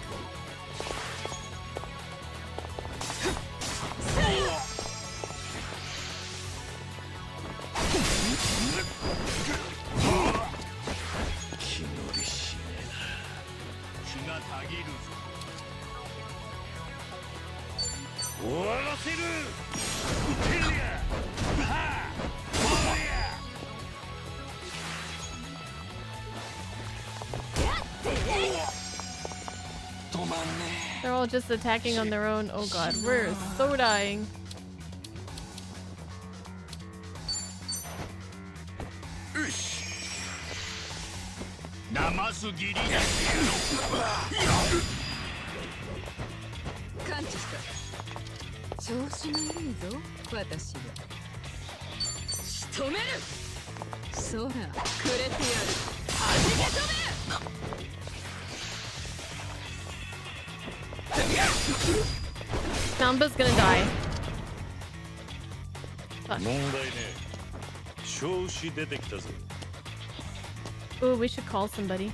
They're all just attacking on their own. Oh god, we're so dying. Samba's gonna die. Fuck. Ooh, we should call somebody.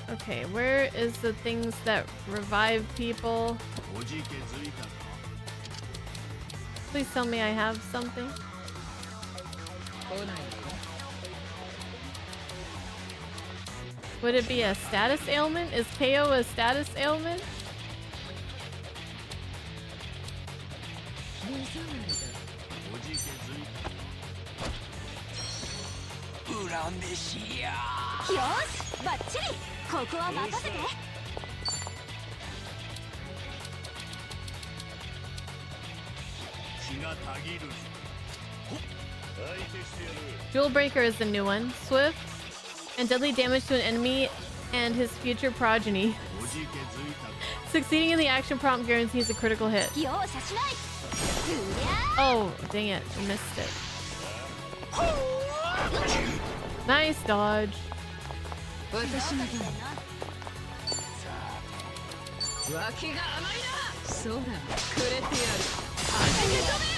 Okay, where is the things that revive people? Please tell me I have something. Would it be a status ailment? Is KO a status ailment?よしバッチリここは任せて血がたぎる Jewel Breaker is the new one. Swift and deadly damage to an enemy and his future progeny. Succeeding in the action prompt guarantees a critical hit. 容赦しない Oh, dang it. I missed it. Nice dodge. 私の番脇が甘いなそうだくれてやる当てて飛べ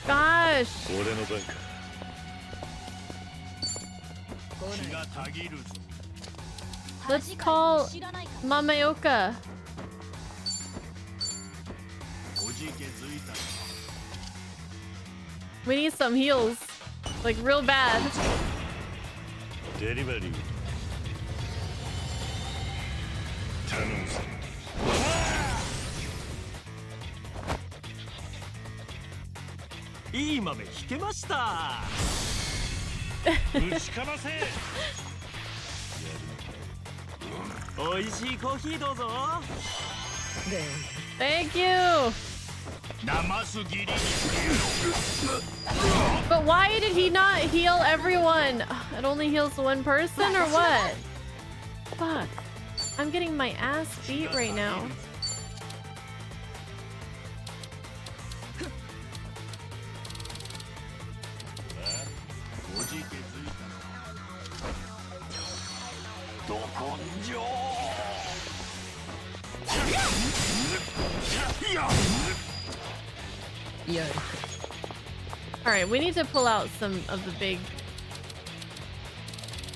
Gosh. 俺の番か Let's call Mamaoka. We need some heals. Like real bad. デリバリー頼むぞいい豆引けました打ちかませおいしいコーヒーどうぞ Thank you. 生すぎり But why did he not heal everyone? It only heals one person or what? Fuck. I'm getting my ass beat right now. Alright, we need to pull out some of the big...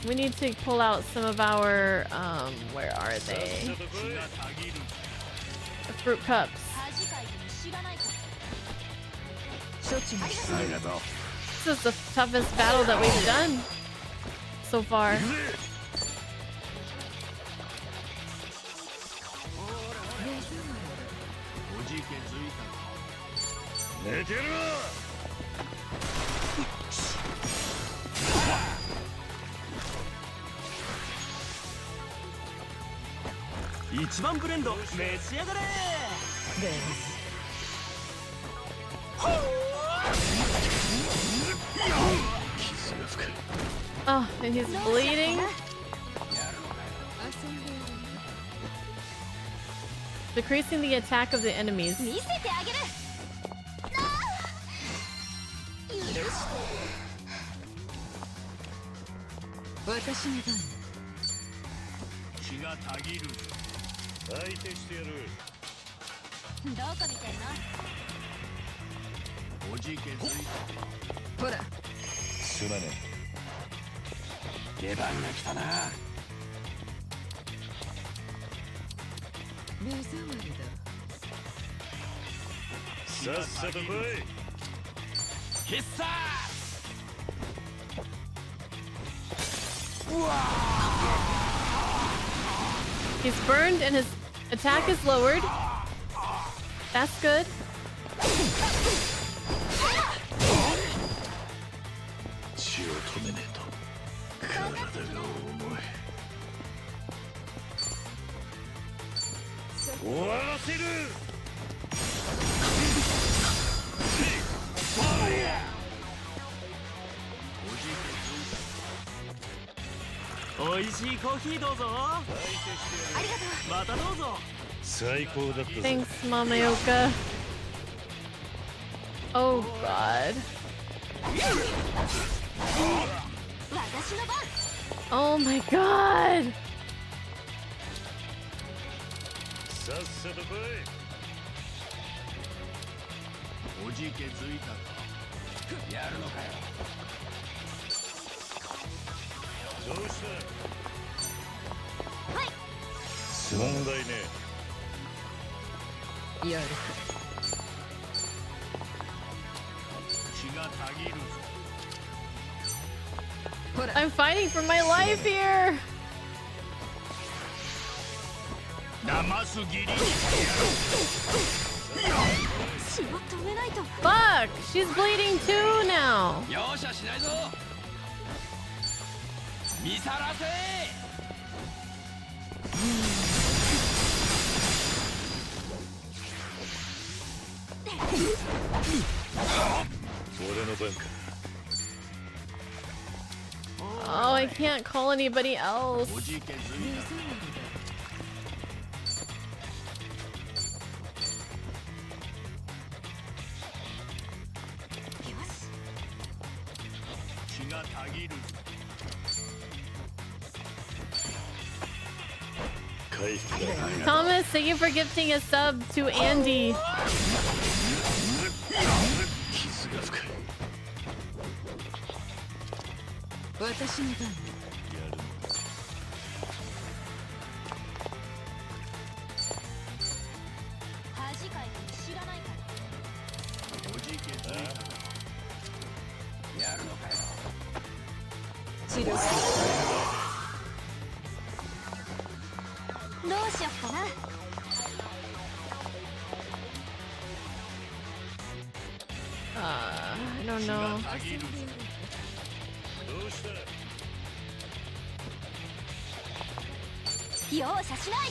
We need to pull out some of our, where are they? The fruit cups. This is the toughest battle that we've done so far. Oh, and he's bleeding. Decreasing the attack of the enemies. 見せてあげる 私の番血がたぎる相手してやるどこ見てんのおじけづいほらすまね出番が来たな目障りださっさと来い必殺 He's burned and his attack is lowered. That's good. Thanks, Mamaoka. Oh god. Oh my god. I'm fighting for my life here. 生すぎり血を止めないと。 Fuck, she's bleeding too now. 容赦しないぞ。見さらせ。俺の番か。 Oh, I can't call anybody else. おじけづいた 血がたぎる 回復だ。 Thomas, thank you for gifting a sub to Andy. 傷が深い。私の番。やるのか。恥かいて知らないから。おじけづいた やるのかよ。治療すどうしよっかな。 I don't know. たぎるぞ どうした。容赦しない。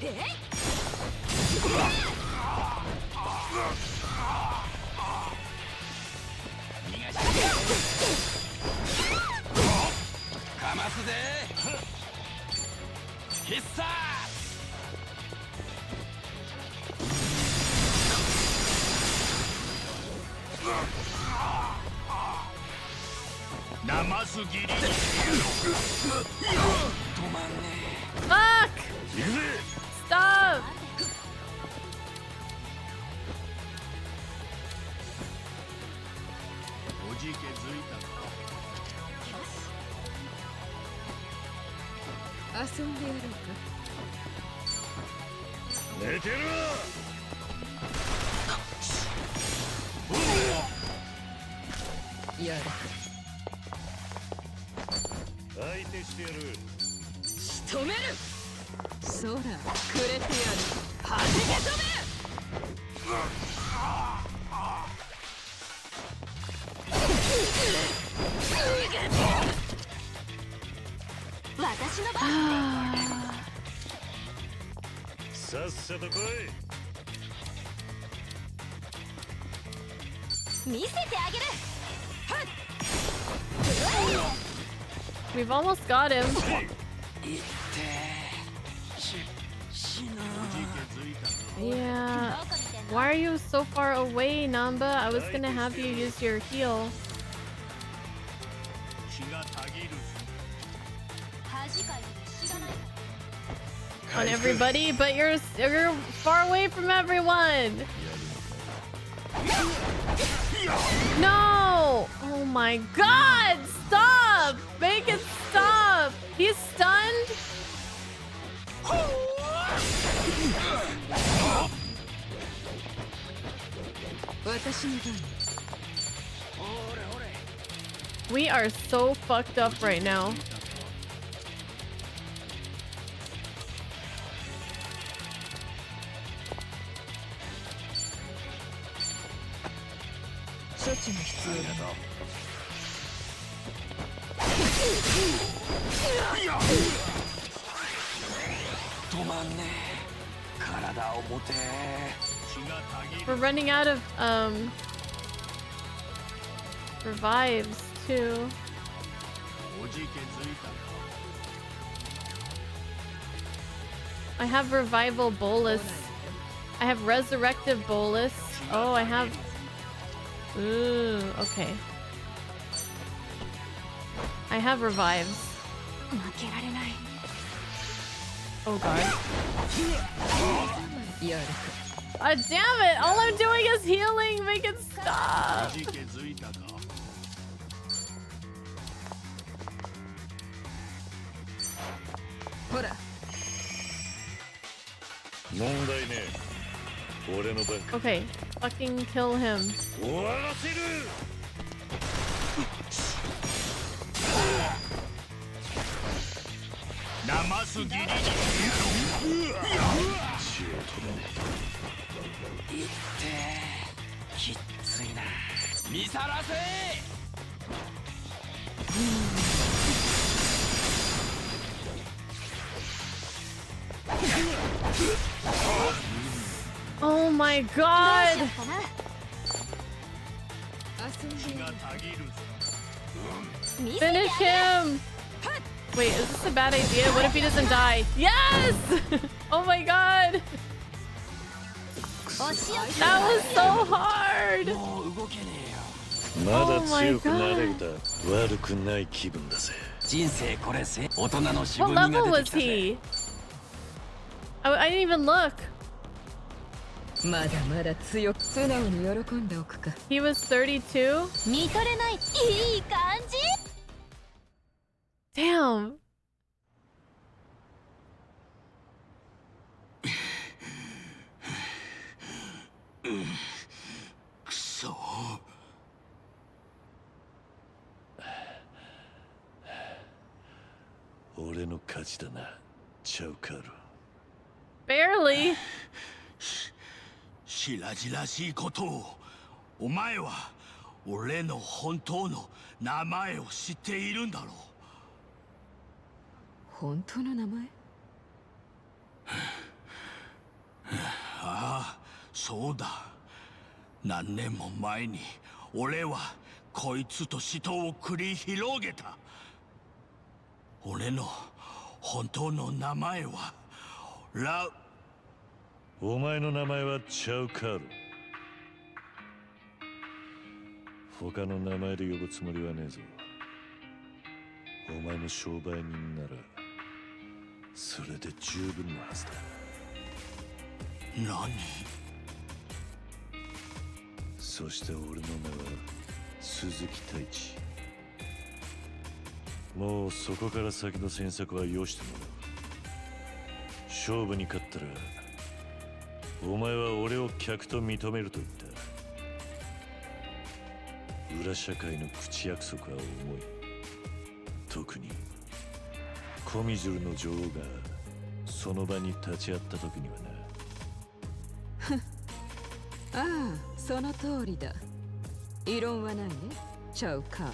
えい。かますぜ。必殺。生すぎり Fuck! Stop! おじけづいたか 遊んでやろうか。 寝てる。やる。相手してやる。仕留める。そら、くれてやる。はじけ飛私の番。さっさと来い。見せてあげる。 We've almost got him. 死ぬ。 Yeah. Why are you so far away, Namba? I was gonna have you use your heal 血がたぎる 恥かいて知らないか on everybody, but you're far away from everyone. No! Oh my god! Stop! Make it stop! He's stunned? 私の番。 We are so fucked up right now. 処置が必要だ。 止まんねえ。体を持て。 We're running out of revives too. おじけづいたか I have revival bolus. I have resurrective bolus. Oh, I have. Ooh, okay. I have revives. 負けられない。 Oh god. やるか。 Ah, damn it! All I'm doing is healing. Make it お stop. じけづいたか ほら。問題ねえ。俺の番か。 Okay, fucking kill him. 終わらせる。なますぎりにきっついな。見さらせ。Oh my god! どうしようかな。Finish him! Wait, is this a bad idea? What if he doesn't die? Yes! Oh my god! お仕置き That was so hard! もう動けねえよ。まだ Oh my 強くなれるだ。悪くない気分だぜ。人生これせ。大人の渋 What みが level 出 was てきたぜ。 he? I didn't even look. まだまだ強く素直に喜んでおくか。 He was 32? 見とれない。いい感じ。 Damn. くそ。俺の勝ちだな、チャウカール。 Barely. 白々しいことを。お前は俺の本当の名前を知っているんだろう。本当の名前？ああ、そうだ。何年も前に俺はこいつと死闘を繰り広げた。俺の本当の名前はお前の名前はチャウカール。他の名前で呼ぶつもりはねえぞ。お前も商売人ならそれで十分なはずだ。何？そして俺の名は鈴木太一。もうそこから先の詮索はよしてもらう。勝負に勝ったらお前は俺を客と認めると言った。裏社会の口約束は重い。特にコミジュルの女王がその場に立ち会った時にはな。ああ、その通りだ。異論はないね、チャウカール。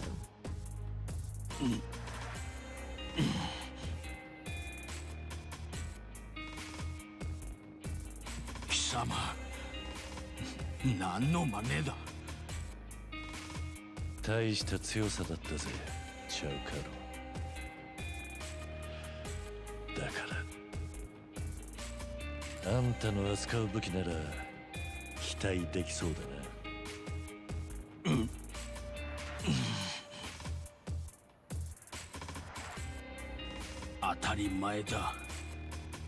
貴様、何の真似だ。大した強さだったぜ、チャウカロ。だからあんたの扱う武器なら期待できそうだな。当たり前だ。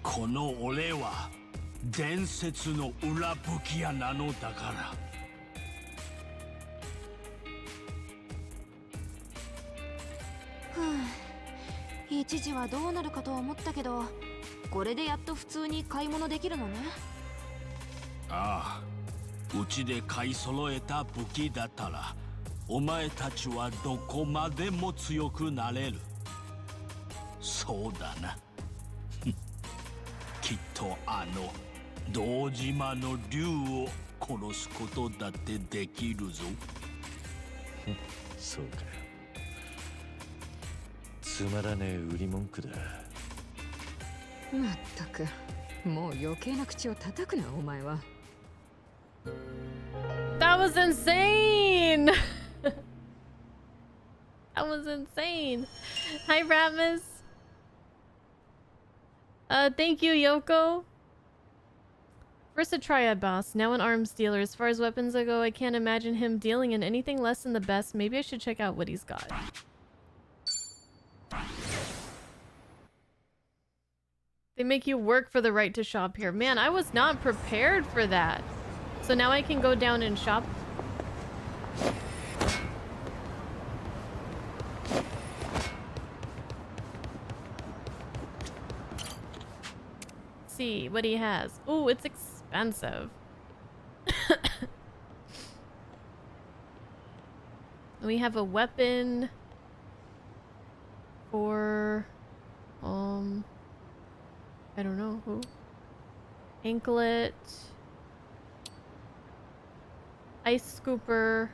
この俺は伝説の裏武器屋なのだから。一時はどうなるかと思ったけど、これでやっと普通に買い物できるのね。ああ、うちで買い揃えた武器だったらお前たちはどこまでも強くなれる。そうだな。きっとあの堂島の竜を殺すことだってできるぞ。そうかよ。つまらねえ売り文句だ。まったく、もう余計な口を叩くな、お前は。That was insane! That was insane. Hi, Ramus. Thank you, Yoko. First a triad boss, now an arms dealer. As far as weapons go, I can't imagine him dealing in anything less than the best. Maybe I should check out what he's got. They make you work for the right to shop here. Man, I was not prepared for that. So now I can go down and shop. See what he has. Oh, it's expensive. We have a weapon for I don't know who. Anklet. Ice scooper.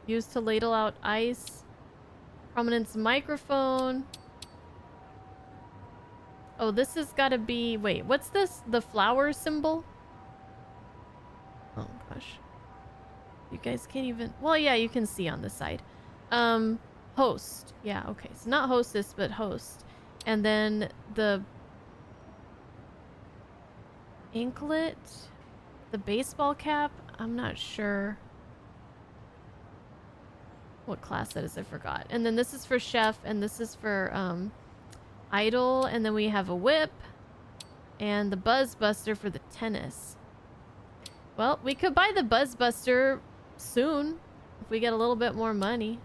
Used to ladle out ice. Prominence microphone. Oh, this has got to be... Wait, what's this? The flower symbol? Oh, gosh. You guys can't even... Well, yeah, you can see on the side. Host. Yeah, okay. So not hostess, but host. And then the... anklet? The baseball cap? I'm not sure what class that is. I forgot. And then this is for chef, and this is for idol, and then we have a whip and the buzz buster for the tennis. Well, we could buy the buzz buster soon if we get a little bit more money.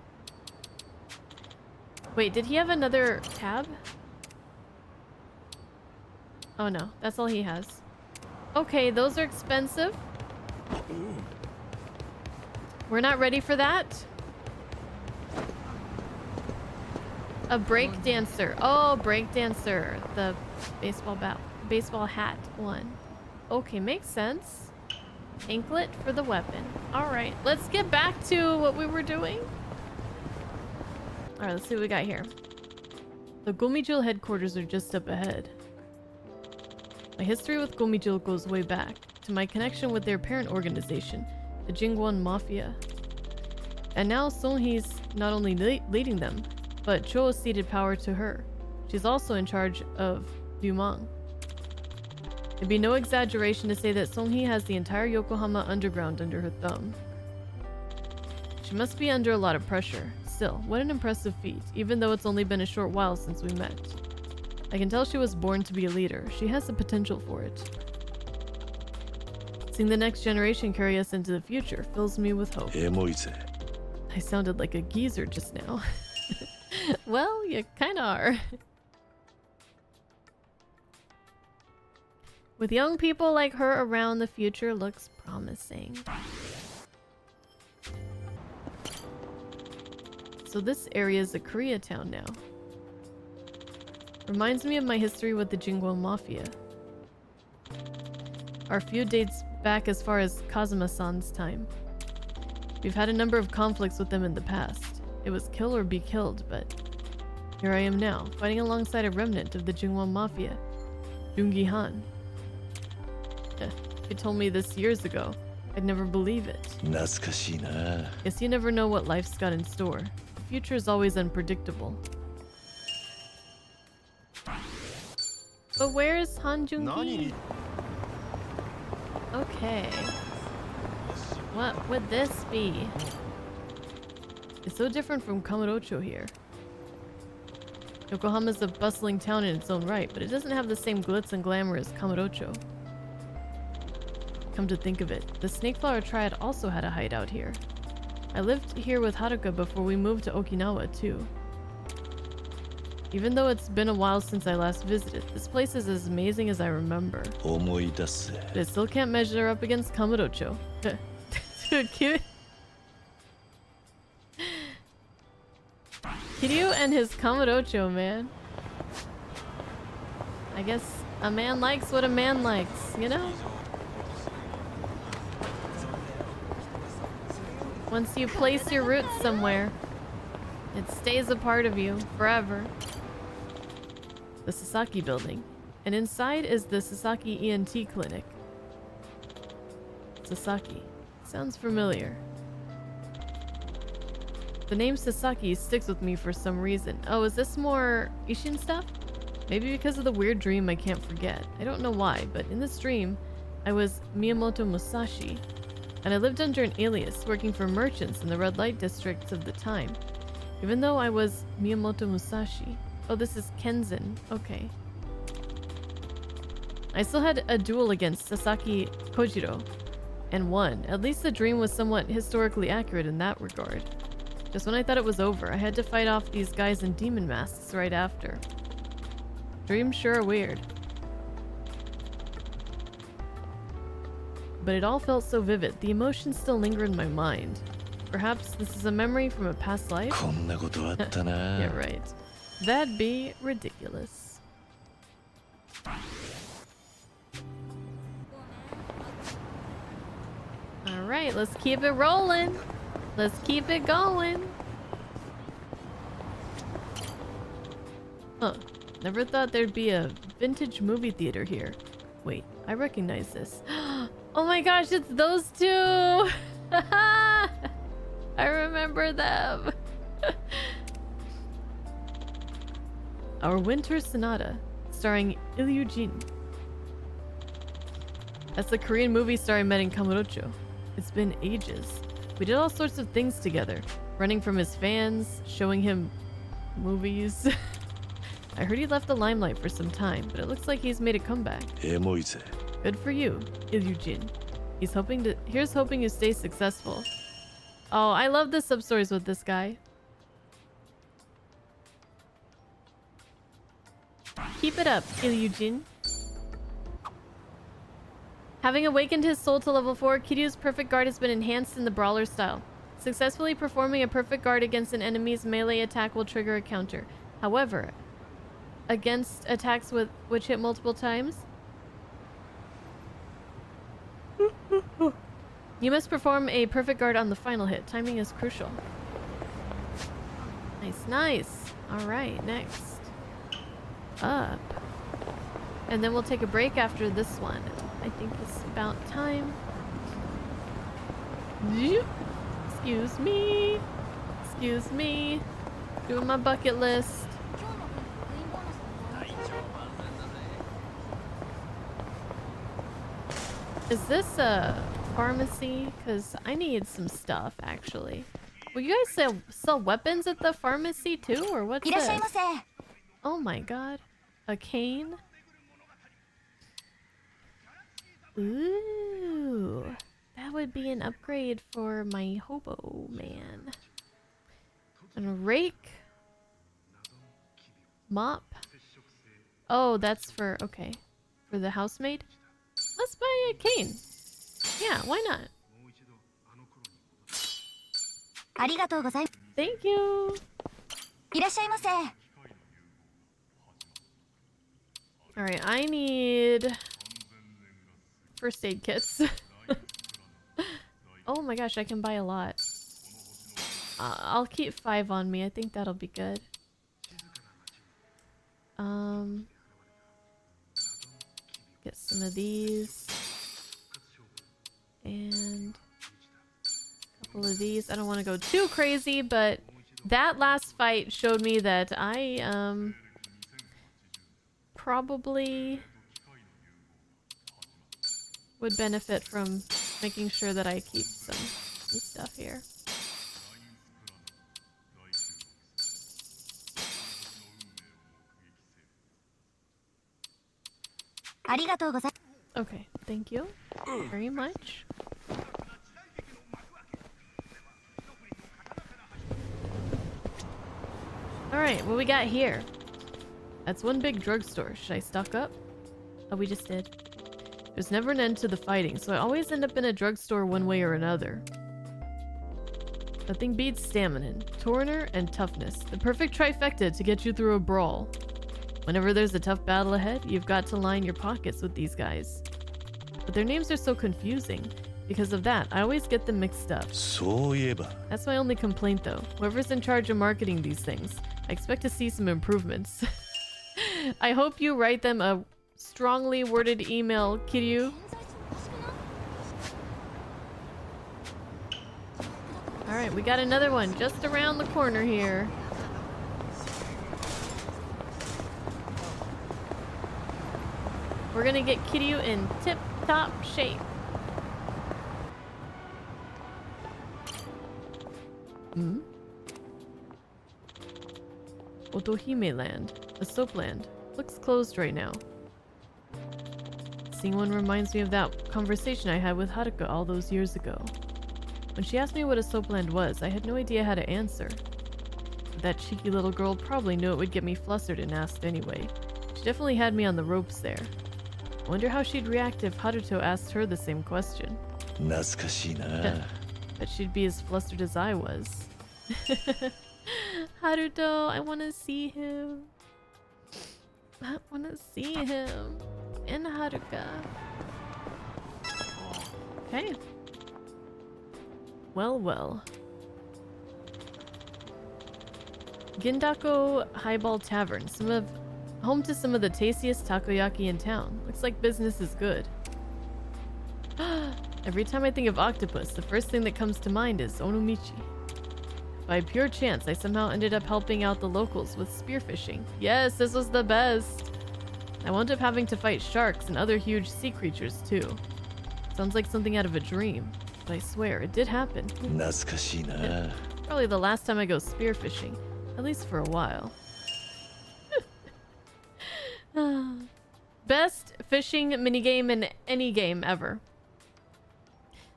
Wait, did he have another tab? Oh no, that's all he has. Okay, those are expensive. We're not ready for that. A break dancer. Oh, break dancer. The baseball hat one. Okay, makes sense. Anklet for the weapon. All right, let's get back to what we were doing. All right, let's see what we got here. The Gomijul headquarters are just up ahead. My history with Gomijul goes way back to my connection with their parent organization, the Jingwon Mafia. And now Songhee's not only leading them, but Cho ceded power to her. She's also in charge of Lumang. It'd be no exaggeration to say that Songhee has the entire Yokohama underground under her thumb. She must be under a lot of pressure. Still, what an impressive feat, even though it's only been a short while since we met. I can tell she was born to be a leader. She has the potential for it. Seeing the next generation carry us into the future fills me with hope. I sounded like a geezer just now. Well, you kinda are. With young people like her around, the future looks promising. So this area is a Koreatown now. Reminds me of my history with the Jingwon Mafia. Our feud dates back as far as Kazuma-san's time. We've had a number of conflicts with them in the past. It was kill or be killed, but here I am now, fighting alongside a remnant of the Jingwon Mafia, Jungi Han. If you told me this years ago, I'd never believe it. Guess you never know what life's got in store. The future is always unpredictable. But where's Han Jungi? Okay. What would this be? It's so different from Kamurocho here. Yokohama's a bustling town in its own right, but it doesn't have the same glitz and glamour as Kamurocho. Come to think of it, the Snakeflower Triad also had a hideout here. I lived here with Haruka before we moved to Okinawa, too. Even though it's been a while since I last visited, this place is as amazing as I remember. But it still can't measure up against Kamurocho. Dude, cute. Kiryu and his Kamurocho, man. I guess a man likes what a man likes, you know? Once you place your roots somewhere, it stays a part of you forever. The Sasaki building. And inside is the Sasaki ENT clinic. Sasaki. Sounds familiar. The name Sasaki sticks with me for some reason. Oh, is this more Ishin stuff? Maybe because of the weird dream I can't forget. I don't know why, but in this dream, I was Miyamoto Musashi, and I lived under an alias, working for merchants in the red light districts of the time. Even though I was Miyamoto Musashi. Oh, this is Kenzin. Okay. I still had a duel against Sasaki Kojiro, and won. At least the dream was somewhat historically accurate in that regard. Just when I thought it was over, I had to fight off these guys in demon masks right after. Dreams sure are weird. But it all felt so vivid. The emotions still linger in my mind. Perhaps this is a memory from a past life? こんなことあったな。 Yeah, right. That'd be ridiculous. Alright, let's keep it rolling. Let's keep it going. Huh. Never thought there'd be a vintage movie theater here. Wait, I recognize this. Oh my gosh, it's those two! I remember them. Our Winter Sonata, starring Kiryu. That's the Korean movie star I met in Kamurocho. It's been ages. We did all sorts of things together, running from his fans, showing him movies. I heard he left the limelight for some time, but it looks like he's made a comeback. エモいぜ。 Good for you, Kiryu. Here's hoping you stay successful. Oh, I love the sub-stories with this guy. Keep it up, Kiryu. Having awakened his soul to level 4, Kiryu's perfect guard has been enhanced in the brawler style. Successfully performing a perfect guard against an enemy's melee attack will trigger a counter. However, against attacks which hit multiple times, you must perform a perfect guard on the final hit. Timing is crucial. Nice, nice. Alright, next. Up. And then we'll take a break after this one. I think it's about time. Excuse me. Excuse me. Doing my bucket list. Is this a pharmacy? Because I need some stuff, actually. Will you guys sell weapons at the pharmacy too? Or what's this? Oh my god. A cane? Ooh. That would be an upgrade for my hobo man. And a rake. Mop. Oh, that's for... Okay. For the housemaid? Let's buy a cane. Yeah, why not? Thank you. Alright, I need first aid kits. Oh my gosh, I can buy a lot. I'll keep 5 on me. I think that'll be good. Get some of these. And a couple of these. I don't want to go too crazy, but that last fight showed me that I probably would benefit from making sure that I keep some stuff here. Okay, thank you very much. Alright, what we got here? That's one big drugstore. Should I stock up? Oh, we just did. There's never an end to the fighting, so I always end up in a drugstore one way or another. Nothing beats stamina, torner, and toughness. The perfect trifecta to get you through a brawl. Whenever there's a tough battle ahead, you've got to line your pockets with these guys. But their names are so confusing. Because of that, I always get them mixed up. That's my only complaint though. Whoever's in charge of marketing these things, I expect to see some improvements. I hope you write them a strongly worded email, Kiryu. Alright, we got another one just around the corner here. We're gonna get Kiryu in tip-top shape. Hmm? Otohime Land. A soap land. Looks closed right now. Seeing one reminds me of that conversation I had with Haruka all those years ago. When she asked me what a soap land was, I had no idea how to answer. But that cheeky little girl probably knew it would get me flustered and asked anyway. She definitely had me on the ropes there. I wonder how she'd react if Haruto asked her the same question. Bet she'd be as flustered as I was. Haruto, I want to see him. I want to see him. And Haruka. Okay. Well, well. Gindako Highball Tavern. Home to some of the tastiest takoyaki in town. Looks like business is good. Every time I think of octopus, the first thing that comes to mind is Onomichi. By pure chance, I somehow ended up helping out the locals with spearfishing. Yes, this was the best! I wound up having to fight sharks and other huge sea creatures too. Sounds like something out of a dream, but I swear, it did happen. 懐かしいな。 Probably the last time I go spearfishing, at least for a while. Best fishing minigame in any game ever.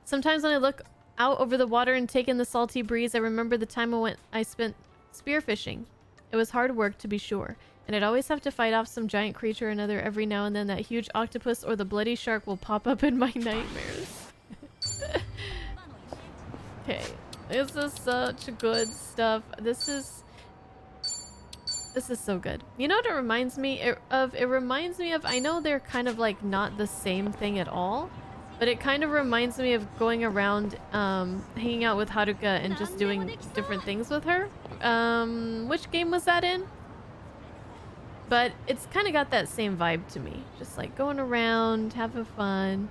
Sometimes when I look out over the water and take in the salty breeze, I remember the time I spent spearfishing. It was hard work, to be sure, and I'd always have to fight off some giant creature or another every now and then. That huge octopus or the bloody shark will pop up in my nightmares. Okay, this is such good stuff. This is so good. You know what it reminds me of? It reminds me of, I know they're kind of like not the same thing at all, but it kind of reminds me of going around hanging out with Haruka and just doing different things with her. Which game was that in? But it's kind of got that same vibe to me. Just like going around, having fun.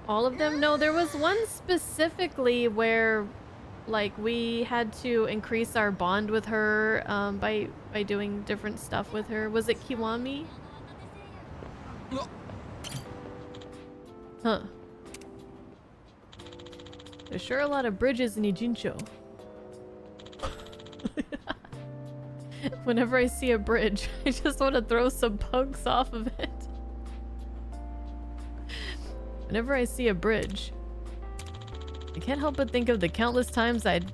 All of them? No, there was one specifically where like we had to increase our bond with her by doing different stuff with her. Was it Kiwami? Huh. There's sure a lot of bridges in Ijincho. Whenever I see a bridge, I just want to throw some bugs off of it. Whenever I see a bridge, I can't help but think of the countless times I'd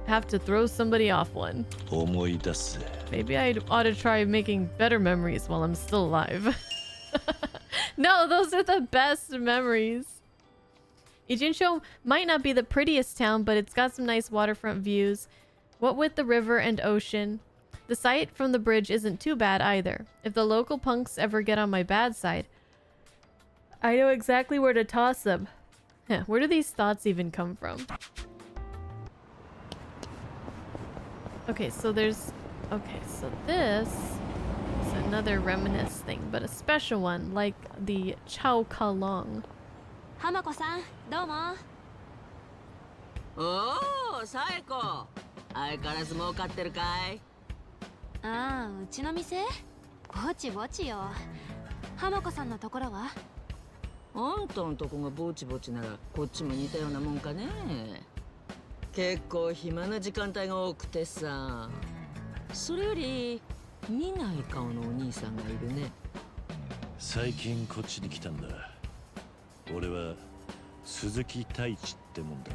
have to throw somebody off one. 思い出す。 Maybe I ought to try making better memories while I'm still alive. No, those are the best memories. Ijincho might not be the prettiest town, but it's got some nice waterfront views. What with the river and ocean, the sight from the bridge isn't too bad either. If the local punks ever get on my bad side, I know exactly where to toss them. Where do these thoughts even come from? Okay, so there's... Okay, so this is another reminisce thing, but a special one, like the Chao Kalong. 浜子さん、どうも。おお、サエコ。相変わらず儲かってるかい？ああ、うちの店？ぼちぼちよ。浜子さんのところは？あんたのとこがぼちぼちならこっちも似たようなもんかね。結構暇な時間帯が多くてさ。それより見ない顔のお兄さんがいるね。最近こっちに来たんだ。俺は鈴木太一ってもんだ。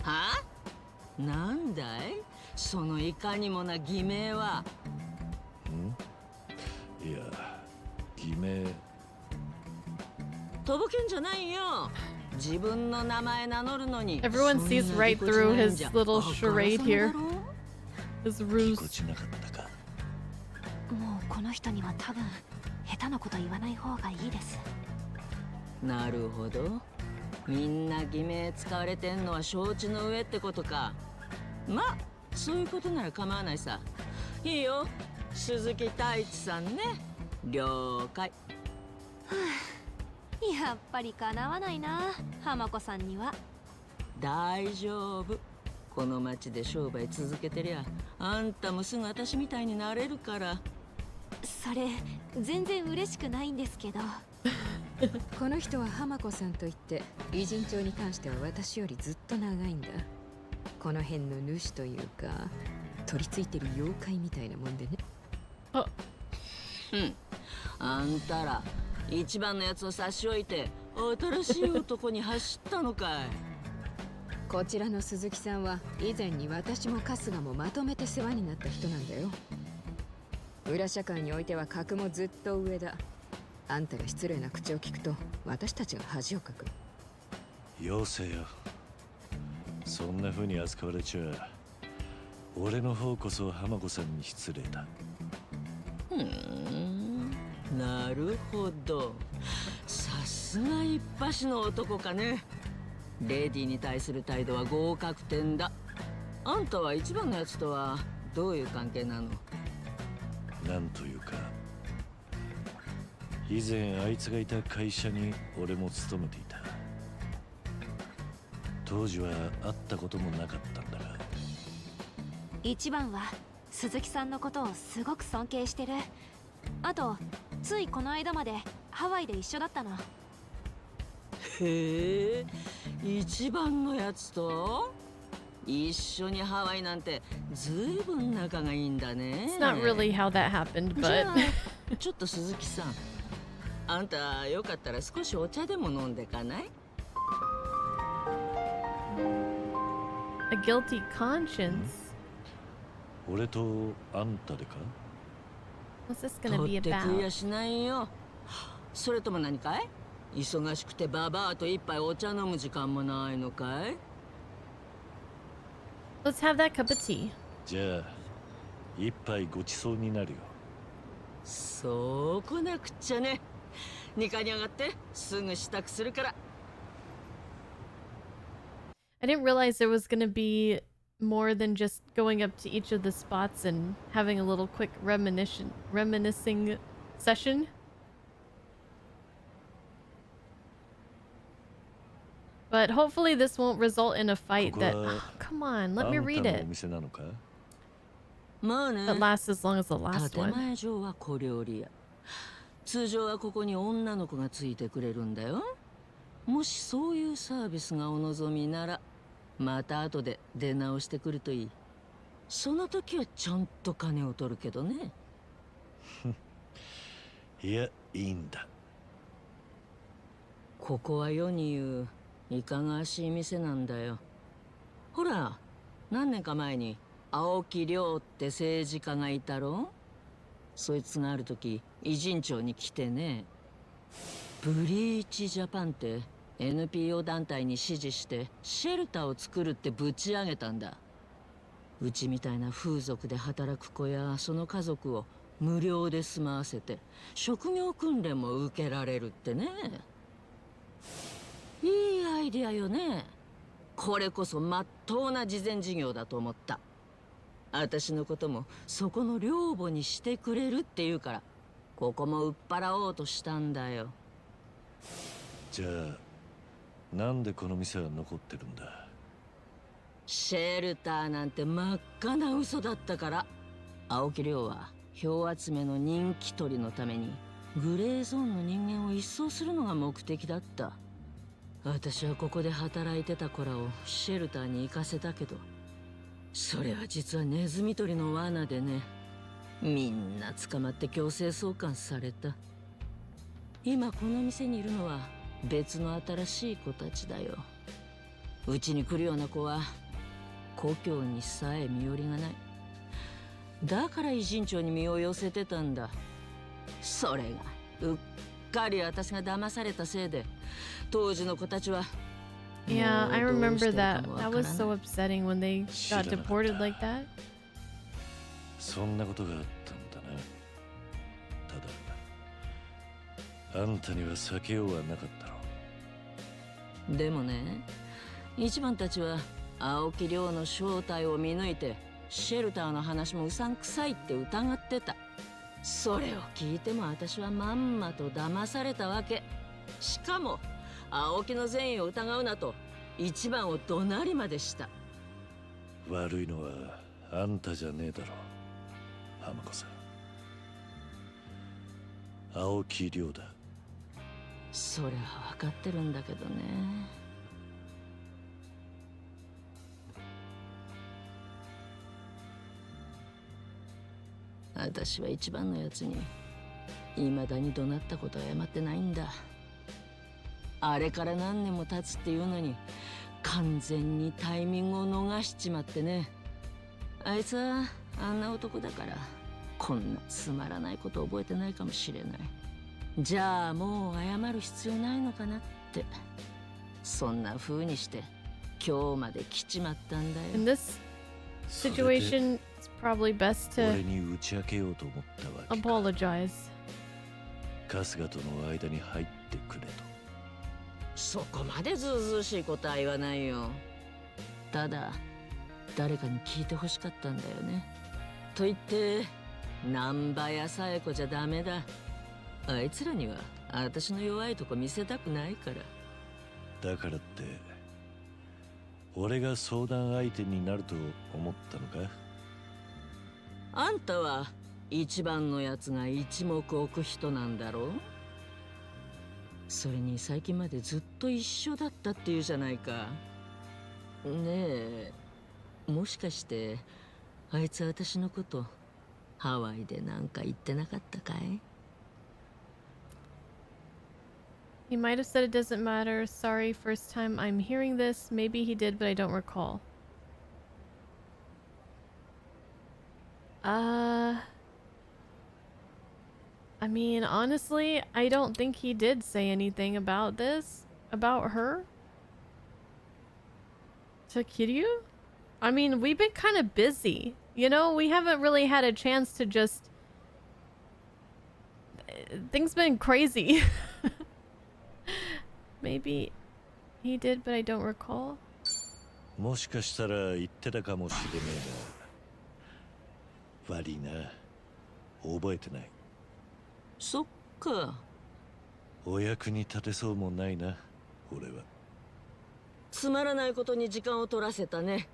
は？なんだい？そのいかにもな偽名は。いや、偽名。とぼけんじゃないよ。自分の名前名乗るのに。Everyone sees right through his little charade here. His ruse. もうこの人には多分下手なこと言わない方がいいです。なるほど。みんな偽名使われてんのは承知の上ってことか。まあそういうことなら構わないさ。いいよ、鈴木太一さんね。了解。やっぱりかなわないな、浜子さんには。大丈夫。この町で商売続けてりゃ、あんたもすぐ私みたいになれるから。それ全然嬉しくないんですけど。この人は浜子さんといって偉人帳に関しては私よりずっと長いんだ。この辺の主というか取り付いてる妖怪みたいなもんでね。あ、あんたら一番のやつを差し置いて新しい男に走ったのかい。こちらの鈴木さんは以前に私も春日もまとめて世話になった人なんだよ。裏社会においては格もずっと上だ。あんたが失礼な口を聞くと私たちが恥をかく。よせよ。そんな風に扱われちゃ俺の方こそ浜子さんに失礼だ。なるほど。さすが一発の男かね。レディに対する態度は合格点だ。あんたは一番のやつとはどういう関係なの？なんというか、以前あいつがいた会社に俺も勤めていた。当時は会ったこともなかったんだが、一番は鈴木さんのことをすごく尊敬してる。あとついこの間までハワイで一緒だったの。へえ、一番のやつと一緒にハワイなんてずいぶん仲がいいんだね。 It's not really how that happened, じゃ but あちょっと鈴木さん、あんたよかったら少しお茶でも飲んでかない？ a guilty conscience. 俺とあんたでか？ What's this gonna 取 be って食いや about? しないよ。それとも何かい？忙しくてババアと一杯お茶飲む時間もないのかい？ Let's have that cup of tea. じゃあ一杯ごちそうになるよ。そうこなくっちゃね。2階に上がってすぐ支度するから。 I didn't realize there was gonna be more than just going up to each of the spots and having a little quick reminiscing session. But hopefully this won't result in a fight that... Oh, come on, let me read あんたのお it. 店なのか？まあね。 That lasts as long as the last 建 one. 前上は小料理屋。通常はここに女の子がついてくれるんだよ。もしそういうサービスがお望みならまた後で出直してくるといい。その時はちゃんと金を取るけどね。いや、いいんだ。ここは世に言ういかがわしい店なんだよ。ほら、何年か前に青木亮って政治家がいたろ。そいつがある時偉人町に来てね、ブリーチジャパンって NPO 団体に指示してシェルターを作るってぶち上げたんだ。うちみたいな風俗で働く子やその家族を無料で住まわせて職業訓練も受けられるってね。いいアイディアよね。これこそまっとうな慈善事業だと思った。私のこともそこの寮母にしてくれるって言うからここも売っ払おうとしたんだよ。じゃあなんでこの店は残ってるんだ？シェルターなんて真っ赤な嘘だったから。青木亮は票集めの人気取りのためにグレーゾーンの人間を一掃するのが目的だった。私はここで働いてた子らをシェルターに行かせたけど、それは実はネズミ捕りの罠でね。みんな捕まって強制送還された。今この店にいるのは別の新しい子たちだよ。うちに来るような子は故郷にさえ身寄りがない。だから偉人町に身を寄せてたんだ。それがうっかり私が騙されたせいで当時の子たちは Yeah, I もうどう remember してるか that. もわ That から was ない。 so upsetting when they got 知らなかった。 deported like that. そんなことがあったんだな。ただあんたには避けようはなかったろ。でもね、一番たちは青木亮の正体を見抜いてシェルターの話もうさんくさいって疑ってた。それを聞いても私はまんまと騙されたわけ。しかも青木の善意を疑うなと一番を怒鳴りまでした。悪いのはあんたじゃねえだろ、浜子さん。青木亮だ。それは分かってるんだけどね。私は一番のやつに未だに怒鳴ったことは謝ってないんだ。あれから何年も経つっていうのに完全にタイミングを逃しちまってね。あいつはあんな男だからこんなつまらないこと覚えてないかもしれない。じゃあもう謝る必要ないのかなって。そんな風にして今日まで来ちまったんだ In よ。 this situation, it's probably best 俺 to に打ち明けようと思ったわけか。 apologize. 春日との間に入ってくれと。そこまでずうずうしいことは言わないよ。ただ誰かに聞いてほしかったんだよね。と言って難波やさえ子じゃダメだ。あいつらには私の弱いとこ見せたくないから。だからって俺が相談相手になると思ったのか。あんたは一番のやつが一目置く人なんだろう。それに最近までずっと一緒だったっていうじゃないか。ねえ、もしかしてあいつ私のことハワイでなんか言ってなかったかい？ He might have said it doesn't matter. Sorry, first time I'm hearing this. Maybe he did, but I don't recall. I mean, honestly, I don't think he did say anything about this, about her. To Kiryu? I mean, we've been kind of busy. You know, we haven't really had a chance to just... Things been crazy. Maybe he did, but I don't recall. もしかしたら言ってたかもしれねえが、悪いな、覚えてない。そっか。お役に立てそうもないな、俺は。つまらないことに時間を取らせたね。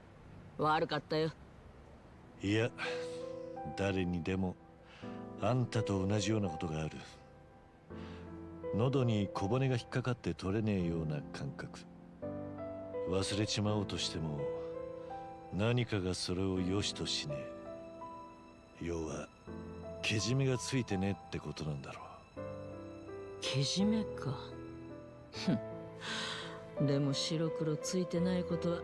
悪かったよ。いや、誰にでもあんたと同じようなことがある。喉に小骨が引っかかって取れねえような感覚。忘れちまおうとしても何かがそれを良しとしねえ。要はけじめがついてねえってことなんだろう。けじめか。でも白黒ついてないことは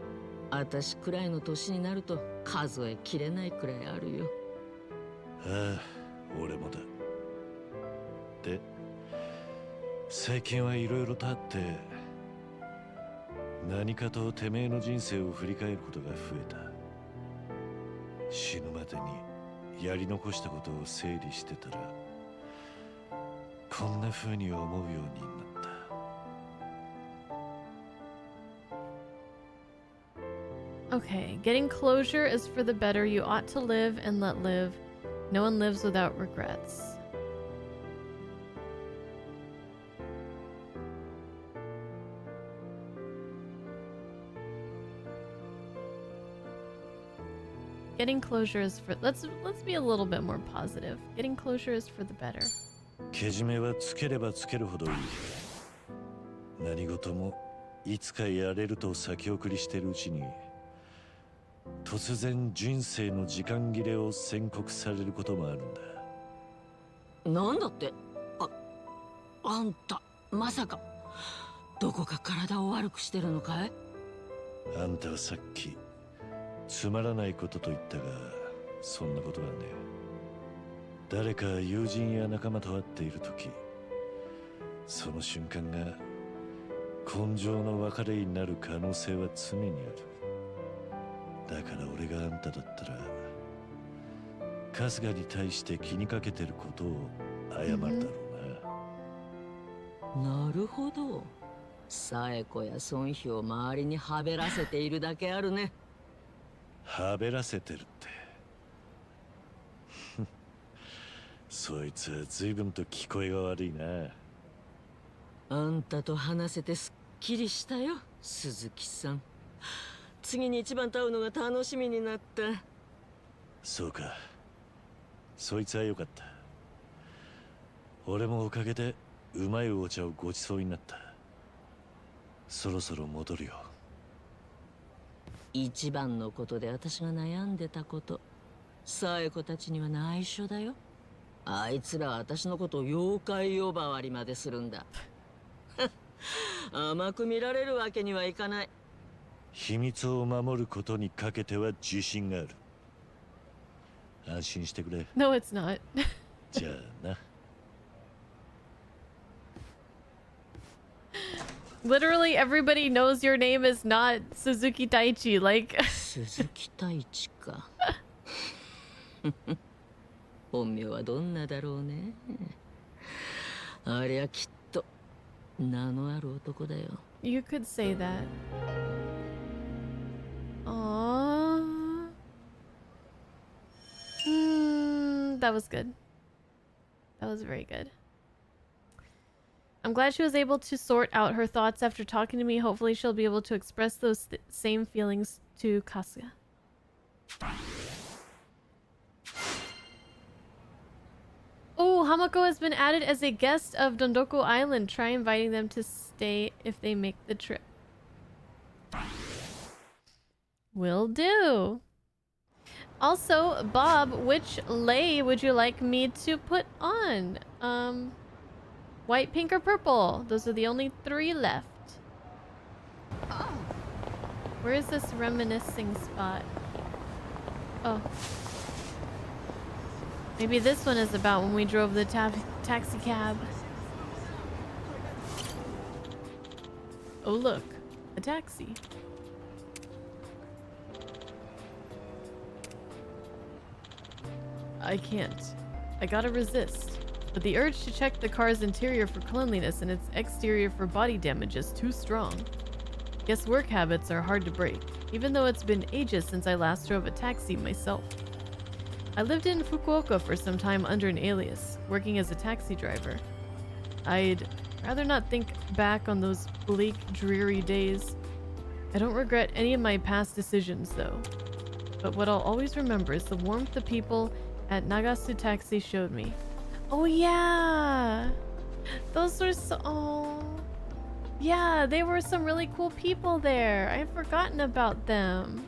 私くらいの年になると数えきれないくらいあるよ。ああ、俺もだ。で最近はいろいろとあって何かとてめえの人生を振り返ることが増えた。死ぬまでにやり残したことを整理してたらこんな風に思うようになった。Okay, getting closure is for the better. You ought to live and let live. No one lives without regrets. Getting closure is for let's be a little bit more positive. Getting closure is for the better. けじめはつければつけるほどいい。何事もいつかやれると先送りしてるうちに突然人生の時間切れを宣告されることもあるんだ。なんだって？あんたまさかどこか体を悪くしてるのかい？あんたはさっきつまらないことと言ったが、そんなことはね。誰か友人や仲間と会っているとき、その瞬間が根性の別れになる可能性は常にある。だから俺があんただったら春日に対して気にかけてることを謝るだろうな。なるほど。サエコや孫妃を周りにはべらせているだけあるね。はべらせてるってそいつは随分と聞こえが悪いな。あんたと話せてすっきりしたよ、鈴木さん。次に一番と会うのが楽しみになった。そうか、そいつはよかった。俺もおかげでうまいお茶をごちそうになった。そろそろ戻るよ。一番のことで私が悩んでたこと、サエコたちには内緒だよ。あいつらは私のことを妖怪呼ばわりまでするんだ。甘く見られるわけにはいかない。秘密を守ることにかけては自信がある。安心してくれ。No, it's not. じゃあな。Literally everybody knows your name is not Suzuki Taichi. Like 鈴木太一か。本名はどんなだろうね。ありゃきっと名のある男だよ。you could say that. Aww. That was good. That was very good. I'm glad she was able to sort out her thoughts after talking to me. Hopefully she'll be able to express those same feelings to Kasuga. Oh, Hamako has been added as a guest of Dondoko Island. Try inviting them to stay if they make the trip. Will do. Also, Bob, which lei would you like me to put on? White, pink, or purple? Those are the only 3 left. Where is this reminiscing spot? Oh. Maybe this one is about when we drove the taxi cab. Oh look, a taxi. I can't. I gotta resist. But the urge to check the car's interior for cleanliness and its exterior for body damage is too strong. Guess work habits are hard to break, even though it's been ages since I last drove a taxi myself. I lived in Fukuoka for some time under an alias, working as a taxi driver. I'd rather not think back on those bleak, dreary days. I don't regret any of my past decisions, though. But what I'll always remember is the warmth the people at Nagasu Taxi showed me. Oh yeah! Those were so... Oh. Yeah, they were some really cool people there. I had forgotten about them.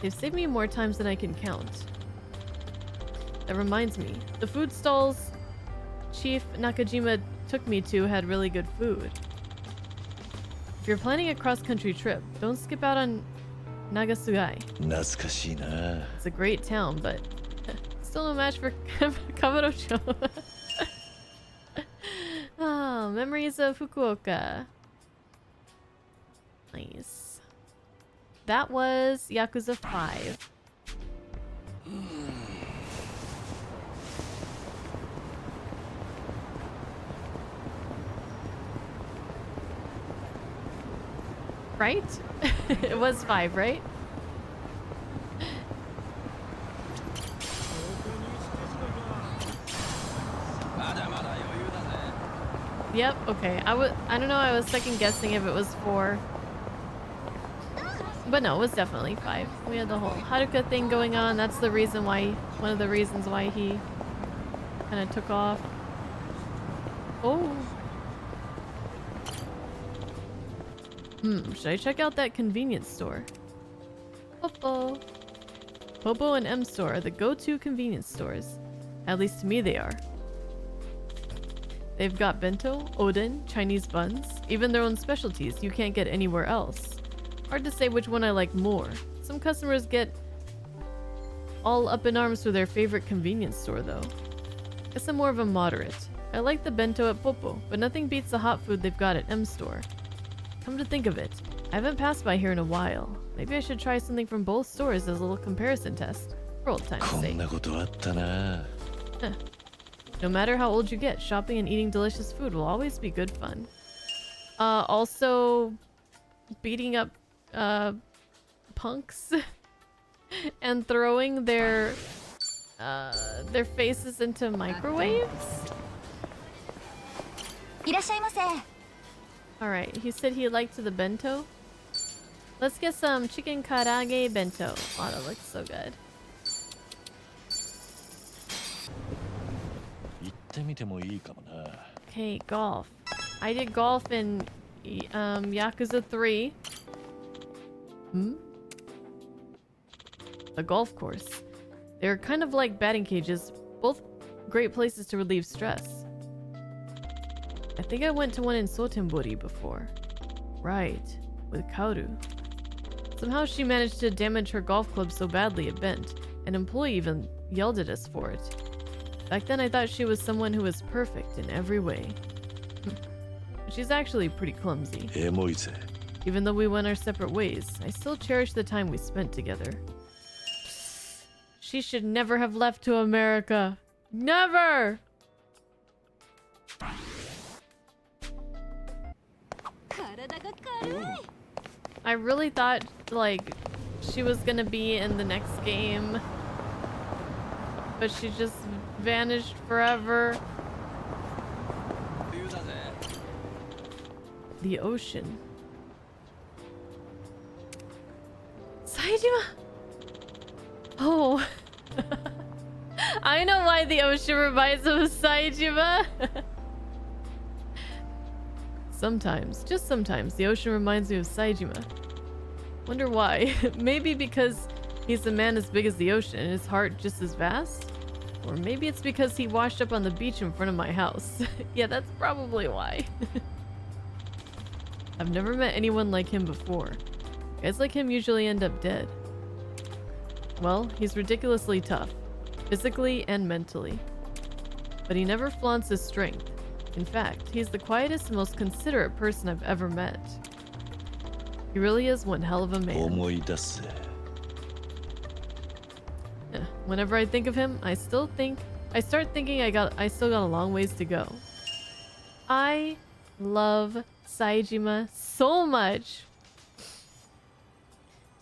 They've saved me more times than I can count. That reminds me, the food stalls Chief Nakajima took me to had really good food. If you're planning a cross-country trip, don't skip out on Nagasugai. 懐かしいな。 It's a great town, but still no match for Kamurocho. Oh, memories of Fukuoka. Nice. That was Yakuza 5. Right? It was 5, right? Yep, okay. I don't know, I was second guessing if it was 4. But no, it was definitely 5. We had the whole Haruka thing going on. That's the reason why, one of the reasons why he kind of took off. Oh. Should I check out that convenience store? Popo. Popo and M Store are the go-to convenience stores. At least to me they are. They've got bento, oden, Chinese buns, even their own specialties you can't get anywhere else. Hard to say which one I like more. Some customers get all up in arms for their favorite convenience store though. Guess I'm more of a moderate. I like the bento at Popo, but nothing beats the hot food they've got at M Store. Come to think of it, I haven't passed by here in a while. Maybe I should try something from both stores as a little comparison test, for old time's sake. こんなことあったな。 No matter how old you get, shopping and eating delicious food will always be good fun. Also, beating up punks and throwing their faces into microwaves. いらっしゃいませ。 Alright, he said he liked the bento. Let's get some chicken karage bento. Oh, that looks so good. 行ってみてもいいかもな。 Okay, golf. I did golf in Yakuza 3. A golf course. They're kind of like batting cages, both great places to relieve stress. I think I went to one in Sotenbori before. Right, with Kaoru. Somehow she managed to damage her golf club so badly it bent. An employee even yelled at us for it. Back then I thought she was someone who was perfect in every way. She's actually pretty clumsy. エモいぜ。 Even though we went our separate ways, I still cherish the time we spent together. She should never have left to America. Never! I really thought, like, she was gonna be in the next game. But she just vanished forever. The ocean. Saejima! Oh. I know why the ocean reminds him of Saejima. Sometimes, just sometimes, the ocean reminds me of Saejima. Wonder why. Maybe because he's a man as big as the ocean and his heart just as vast? Or maybe it's because he washed up on the beach in front of my house. Yeah, that's probably why. I've never met anyone like him before. Guys like him usually end up dead. Well, he's ridiculously tough, physically and mentally. But he never flaunts his strength. In fact, he's the quietest and most considerate person I've ever met. He really is one hell of a man. 思い出せ。 Whenever I think of him, I start thinking I still got a long ways to go. I love Saejima so much.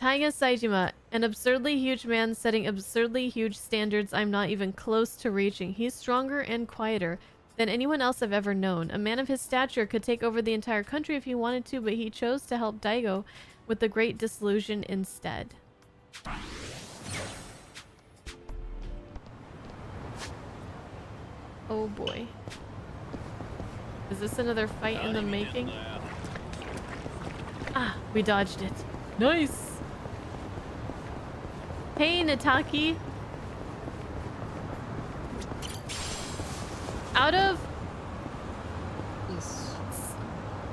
Taiga Saejima, an absurdly huge man setting absurdly huge standards I'm not even close to reaching. He's stronger and quieter than anyone else I've ever known. A man of his stature could take over the entire country if he wanted to, but he chose to help Daigo with the Great Disillusion instead. Oh boy. Is this another fight in the making? Ah, we dodged it. Nice! Hey, Nataki. Out of...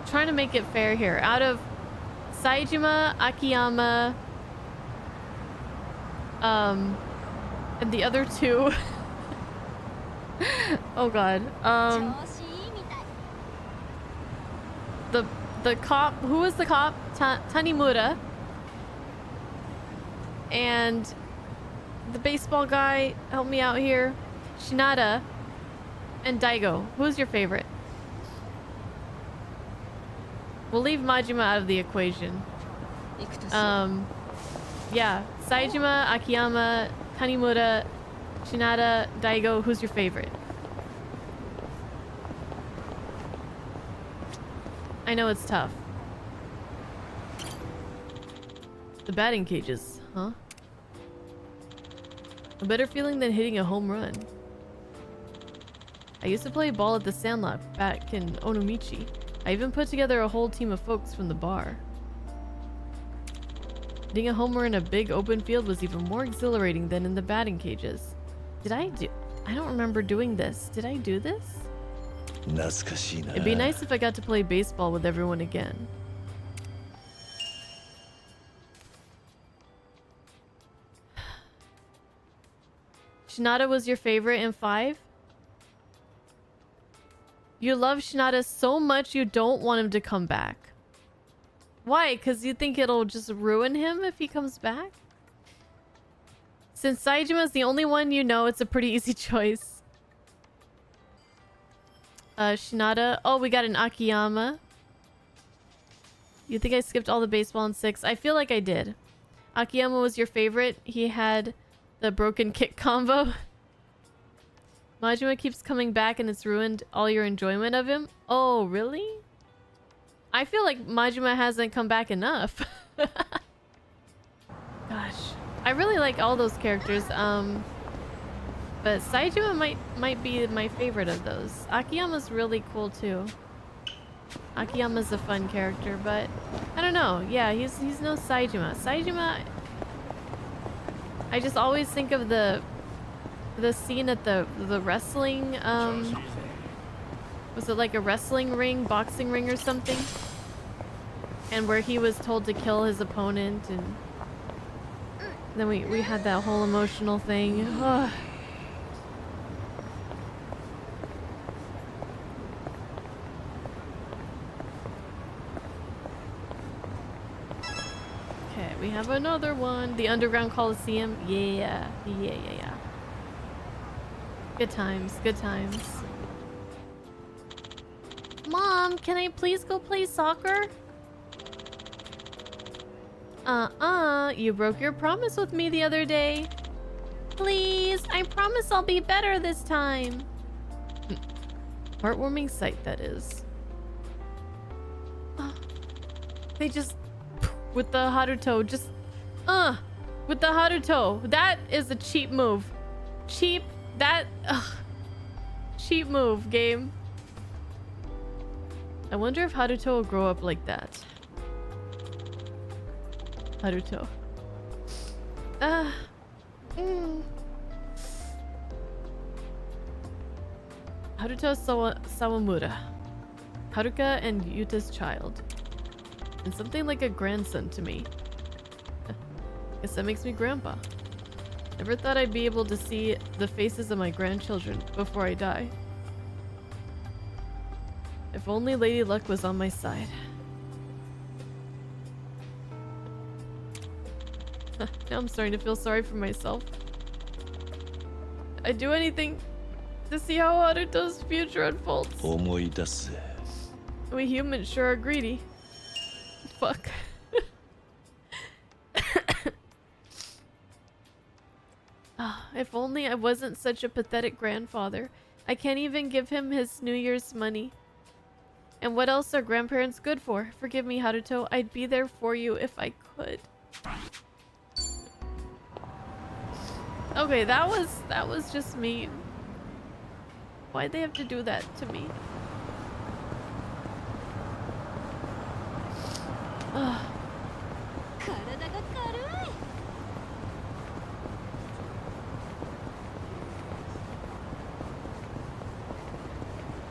Trying to make it fair here. Out of Saejima, Akiyama, and the other two... Oh god. The cop, who was the cop? Tanimura. And the baseball guy, help me out here. Shinada. And Daigo. Who's your favorite? We'll leave Majima out of the equation. Yeah. Saejima, Akiyama, Tanimura, Shinada, Daigo, who's your favorite? I know it's tough. The batting cages, huh? A better feeling than hitting a home run. I used to play ball at the Sandlot back in Onomichi. I even put together a whole team of folks from the bar. Hitting a homer in a big open field was even more exhilarating than in the batting cages. I don't remember doing this. Did I do this? It'd be nice if I got to play baseball with everyone again. Shinada was your favorite in 5? You love Shinada so much you don't want him to come back. Why? Because you think it'll just ruin him if he comes back? Since Saejima is the only one you know, it's a pretty easy choice. Shinada. Oh, we got an Akiyama. You think I skipped all the baseball in 6? I feel like I did. Akiyama was your favorite. He had the broken kick combo. Majima keeps coming back and it's ruined all your enjoyment of him. Oh, really? I feel like Majima hasn't come back enough. Gosh. I really like all those characters. But Saejima might be my favorite of those. Akiyama's really cool too. Akiyama's a fun character, but I don't know. Yeah, he's no Saejima. Saejima, I just always think of the scene at the wrestling, was it like a wrestling ring, boxing ring or something? And where he was told to kill his opponent, and then we had that whole emotional thing. Ugh. We have another one. The Underground Coliseum. Yeah. Good times, good times. Mom, can I please go play soccer? You broke your promise with me the other day. Please, I promise I'll be better this time. Heartwarming sight, that is. They just... With the Haruto, just... With the Haruto. That is a cheap move. Cheap... That... Cheap move, game. I wonder if Haruto will grow up like that. Haruto. Haruto Sawamura. Haruka and Yuta's child. And something like a grandson to me. Guess that makes me grandpa. Never thought I'd be able to see the faces of my grandchildren before I die. If only Lady Luck was on my side. Now I'm starting to feel sorry for myself. I'd do anything to see how Haruto's future unfolds. We humans sure are greedy. Fuck. If only I wasn't such a pathetic grandfather. I can't even give him his New Year's money. And what else are grandparents good for? Forgive me, Haruto. I'd be there for you if I could. Okay, that was just mean. Why'd they have to do that to me? Ugh.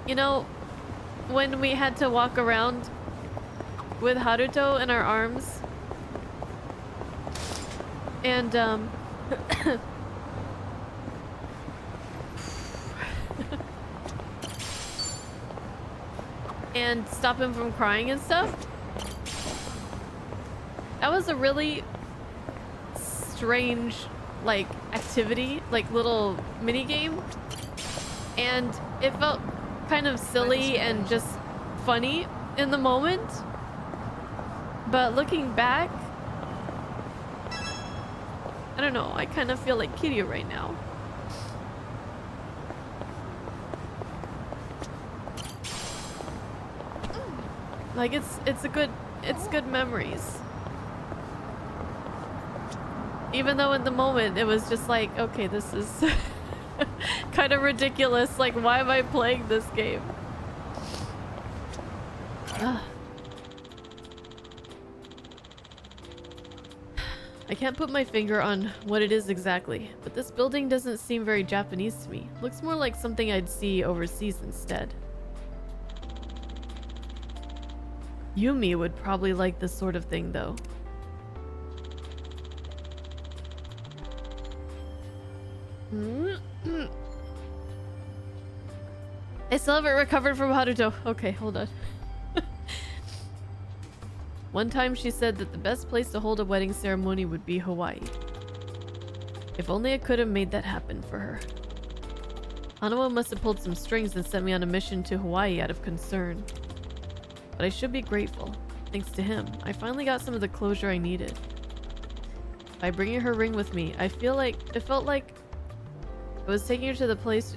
You know, when we had to walk around with Haruto in our arms and and stop him from crying and stuff, that was a really strange like activity, like little mini game, and it felt kind of silly and just funny in the moment, but looking back, I don't know, I kind of feel like Kiryu right now. Like it's good memories. Even though in the moment it was just like, okay, this is kind of ridiculous. Like, why am I playing this game? I can't put my finger on what it is exactly, but this building doesn't seem very Japanese to me. Looks more like something I'd see overseas instead. Yumi would probably like this sort of thing, though. I still haven't recovered from Haruto. Okay, hold on. One time she said that the best place to hold a wedding ceremony would be Hawaii. If only I could have made that happen for her. Hanawa must have pulled some strings and sent me on a mission to Hawaii out of concern. But I should be grateful. Thanks to him, I finally got some of the closure I needed. By bringing her ring with me, it felt like I was taking her to the place.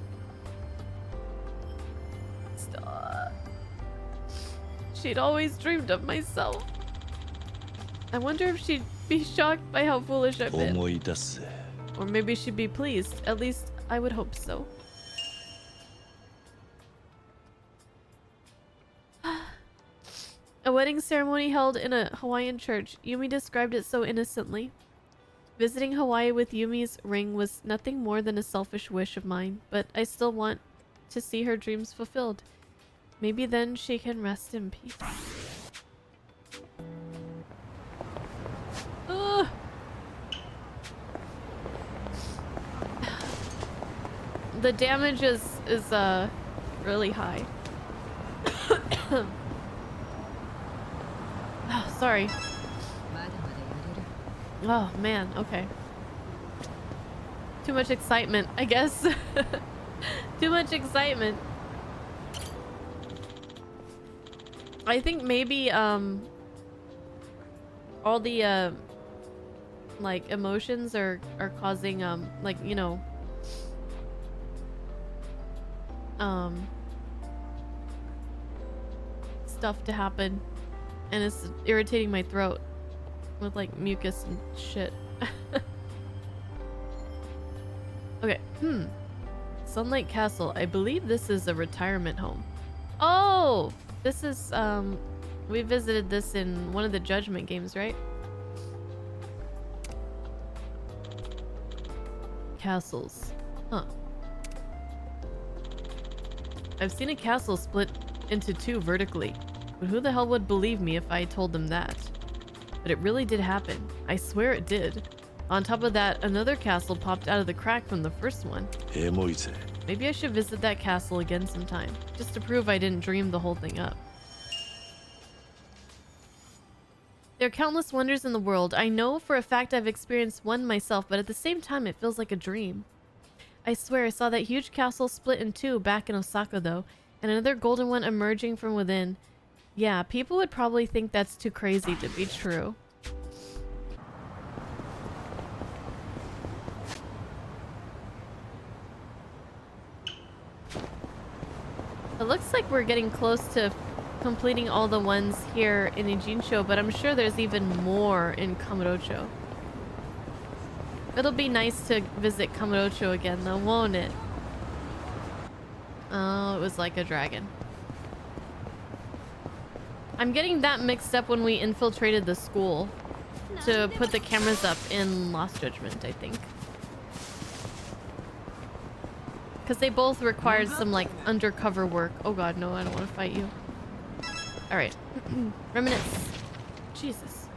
Stop. She'd always dreamed of myself. I wonder if she'd be shocked by how foolish I've been. Or maybe she'd be pleased. At least, I would hope so. A wedding ceremony held in a Hawaiian church. Yumi described it so innocently. Visiting Hawaii with Yumi's ring was nothing more than a selfish wish of mine, but I still want to see her dreams fulfilled. Maybe then she can rest in peace. Ugh. The damage is really high. Oh, sorry. Oh man, okay. Too much excitement, I guess. Too much excitement. I think maybe all the like emotions are causing like, you know, stuff to happen, and it's irritating my throat with like mucus and shit. Okay. Sunlight Castle. I believe this is a retirement home. Oh, this is we visited this in one of the Judgment games, right? Castles. Huh. I've seen a castle split into two vertically, but who the hell would believe me if I told them that? But it really did happen. I swear it did. On top of that, another castle popped out of the crack from the first one. Maybe I should visit that castle again sometime, just to prove I didn't dream the whole thing up. There are countless wonders in the world. I know for a fact I've experienced one myself, but at the same time it feels like a dream. I swear I saw that huge castle split in two back in Osaka though, and another golden one emerging from within. Yeah, people would probably think that's too crazy to be true. It looks like we're getting close to completing all the ones here in Ijincho, but I'm sure there's even more in Kamurocho. It'll be nice to visit Kamurocho again though, won't it? Oh, it was like a dragon. I'm getting that mixed up when we infiltrated the school to put the cameras up in Lost Judgment, I think. Because they both required some like undercover work. Oh god, no, I don't want to fight you. Alright. Reminisce. Jesus.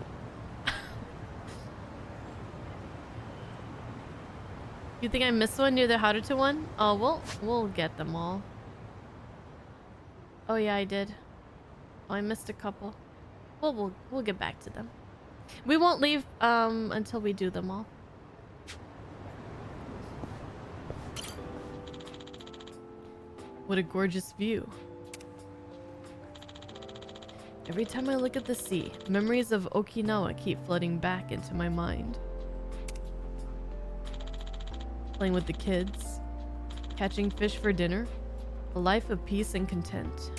You think I missed one near the Haruto one? Oh, we'll get them all. Oh yeah, I did. Oh, I missed a couple. Well, we'll get back to them. We won't leave until we do them all. What a gorgeous view. Every time I look at the sea, memories of Okinawa keep flooding back into my mind. Playing with the kids, catching fish for dinner, a life of peace and content.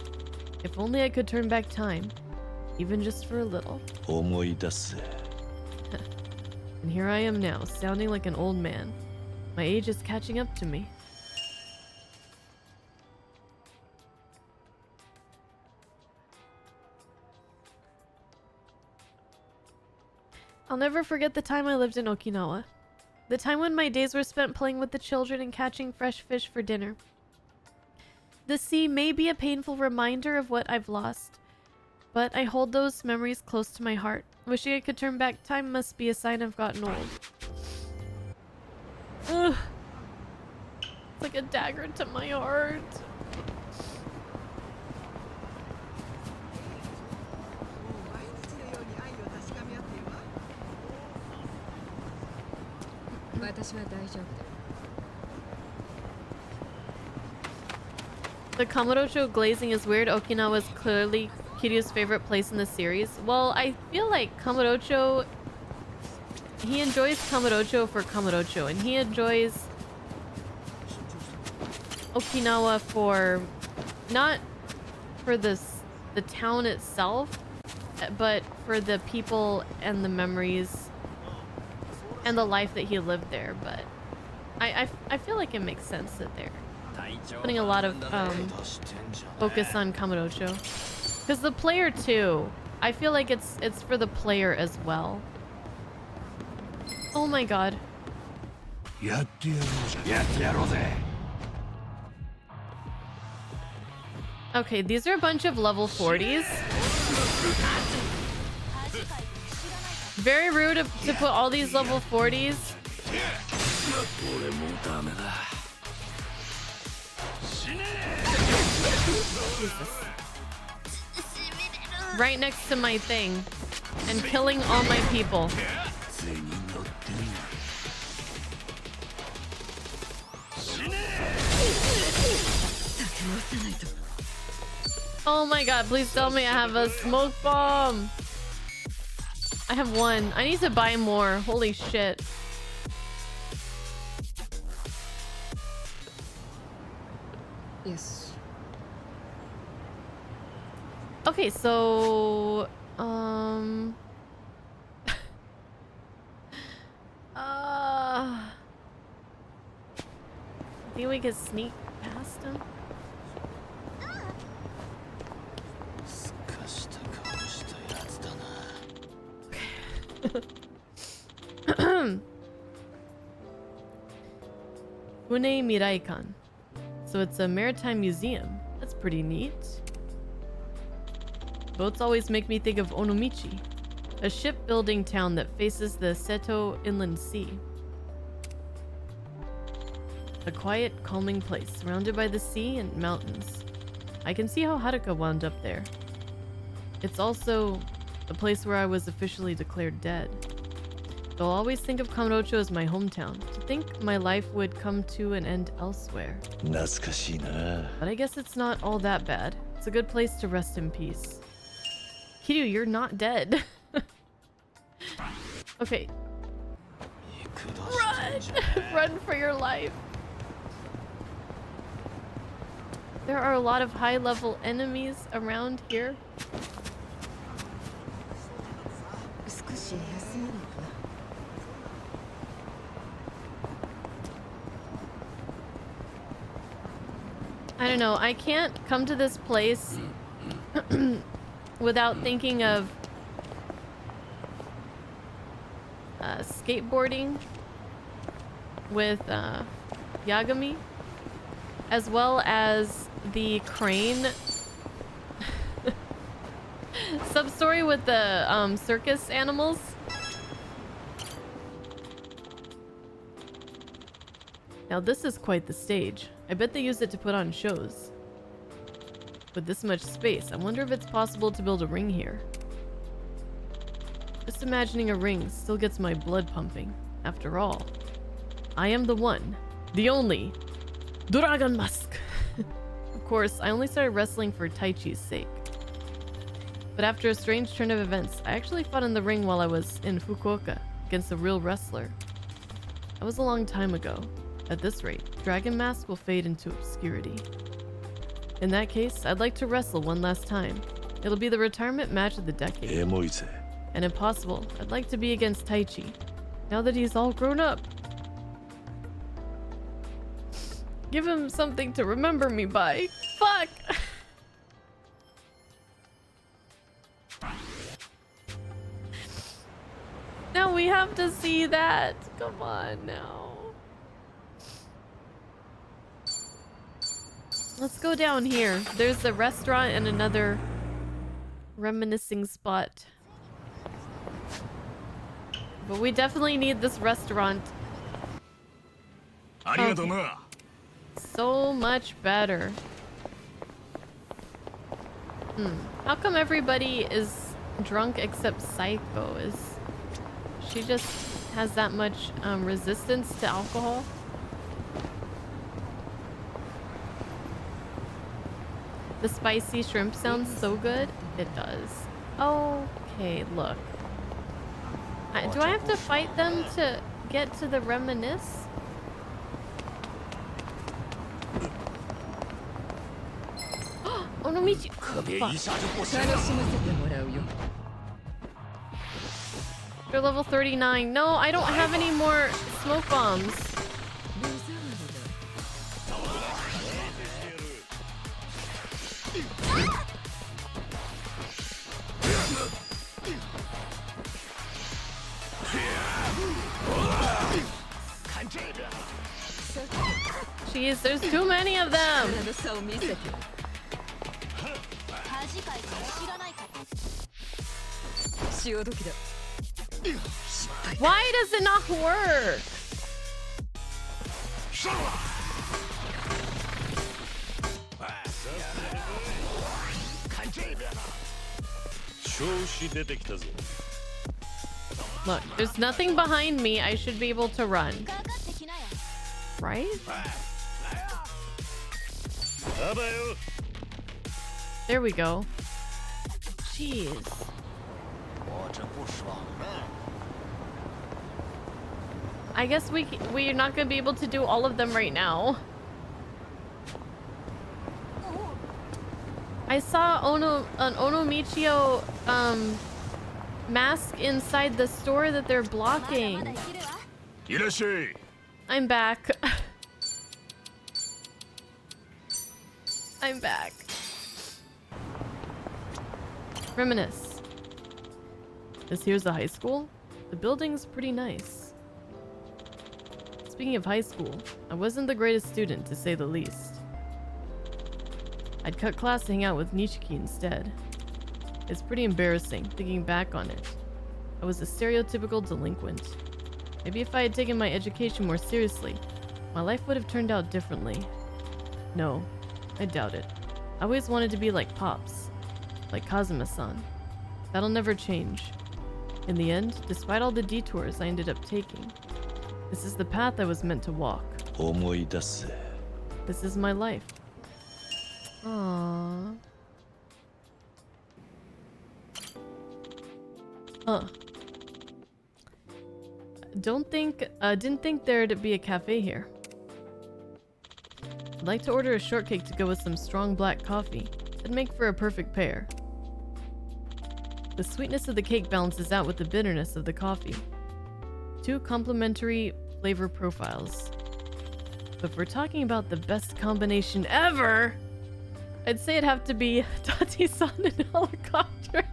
If only I could turn back time, even just for a little. And here I am now, sounding like an old man. My age is catching up to me. I'll never forget the time I lived in Okinawa. The time when my days were spent playing with the children and catching fresh fish for dinner. The sea may be a painful reminder of what I've lost, but I hold those memories close to my heart. Wishing I could turn back time must be a sign I've gotten old. Ugh. It's like a dagger to my heart. The Kamurocho glazing is weird. Okinawa is clearly Kiryu's favorite place in the series. Well, I feel like Kamurocho... He enjoys Kamurocho for Kamurocho, and he enjoys Okinawa for... Not for the town itself, but for the people and the memories and the life that he lived there. But I feel like it makes sense that they're putting a lot of focus on Kamurocho, because the player too, I feel like it's for the player as well. Oh my god. Okay, these are a bunch of level 40s. Very rude to put all these level 40s. Jesus. Right next to my thing and killing all my people. Oh my god, please tell me I have a smoke bomb. I have one. I need to buy more. Holy shit. Yes. Okay, so I think we could sneak past him. Une Miraikan. So it's a maritime museum. That's pretty neat. Boats always make me think of Onomichi, a shipbuilding town that faces the Seto Inland Sea. A quiet, calming place surrounded by the sea and mountains. I can see how Haruka wound up there. It's also the place where I was officially declared dead. Though I'll always think of Kamurocho as my hometown. To think my life would come to an end elsewhere. But I guess it's not all that bad. It's a good place to rest in peace. Kiryu, you're not dead. Okay. Run! Run for your life. There are a lot of high-level enemies around here. I don't know. I can't come to this place without thinking of skateboarding with Yagami, as well as the crane sub-story with the circus animals. Now this is quite the stage. I bet they use it to put on shows. With this much space, I wonder if it's possible to build a ring here. Just imagining a ring still gets my blood pumping. After all, I am the one, the only, Dragon Mask. Of course, I only started wrestling for Taichi's sake. But after a strange turn of events, I actually fought in the ring while I was in Fukuoka against a real wrestler. That was a long time ago. At this rate, Dragon Mask will fade into obscurity. In that case, I'd like to wrestle one last time. It'll be the retirement match of the decade. And if possible, I'd like to be against Taichi, now that he's all grown up. Give him something to remember me by. Fuck! Now we have to see that. Come on now. Let's go down here. There's the restaurant and another reminiscing spot. But we definitely need this restaurant. Okay. So much better. How come everybody is drunk except Psycho? She just has that much resistance to alcohol? The spicy shrimp sounds so good. It does. Okay, look. Do I have to fight them to get to the reminisce? Onomichi! They're level 39. No, I don't have any more smoke bombs. Jeez, there's too many of them. Why does it not work? Look, there's nothing behind me. I should be able to run. Right? There we go. Jeez. 我这不爽呢。 I guess we're not gonna be able to do all of them right now. I saw an Onomichio mask inside the store that they're blocking. いらっしゃい。 I'm back. I'm back. Reminisce. This here's the high school. The building's pretty nice. Speaking of high school, I wasn't the greatest student, to say the least. I'd cut class to hang out with Nishiki instead. It's pretty embarrassing, thinking back on it. I was a stereotypical delinquent. Maybe if I had taken my education more seriously, my life would have turned out differently. No, I doubt it. I always wanted to be like Pops, like Kazuma-san. That'll never change. In the end, despite all the detours I ended up taking, this is the path I was meant to walk. 思い出せ。 This is my life. Aww. Didn't think there'd be a cafe here. I'd like to order a shortcake to go with some strong black coffee. It'd make for a perfect pair. The sweetness of the cake balances out with the bitterness of the coffee. Two complementary flavor profiles. But if we're talking about the best combination ever, I'd say it'd have to be Date-san and helicopters.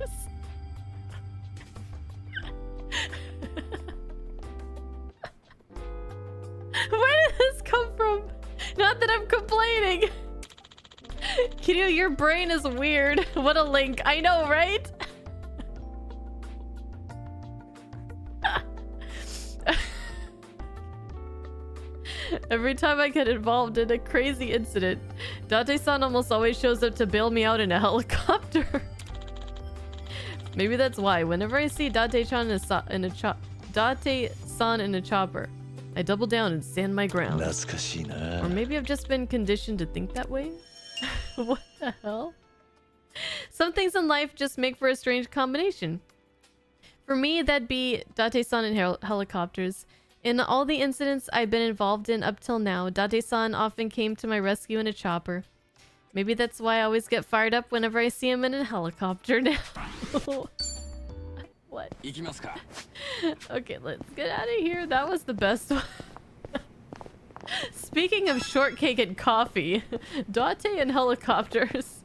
Where did this come from? Not that I'm complaining. Kiryu, your brain is weird. What a link. I know, right? Every time I get involved in a crazy incident, Date-san almost always shows up to bail me out in a helicopter. Maybe that's why whenever I see Date-san in a chopper, I double down and stand my ground. 懐かしいな。 Or maybe I've just been conditioned to think that way? What the hell? Some things in life just make for a strange combination. For me, that'd be Date-san and helicopters. In all the incidents I've been involved in up till now, Date-san often came to my rescue in a chopper. Maybe that's why I always get fired up whenever I see him in a helicopter now. What? Okay, let's get out of here. That was the best one. Speaking of shortcake and coffee, Date and helicopters.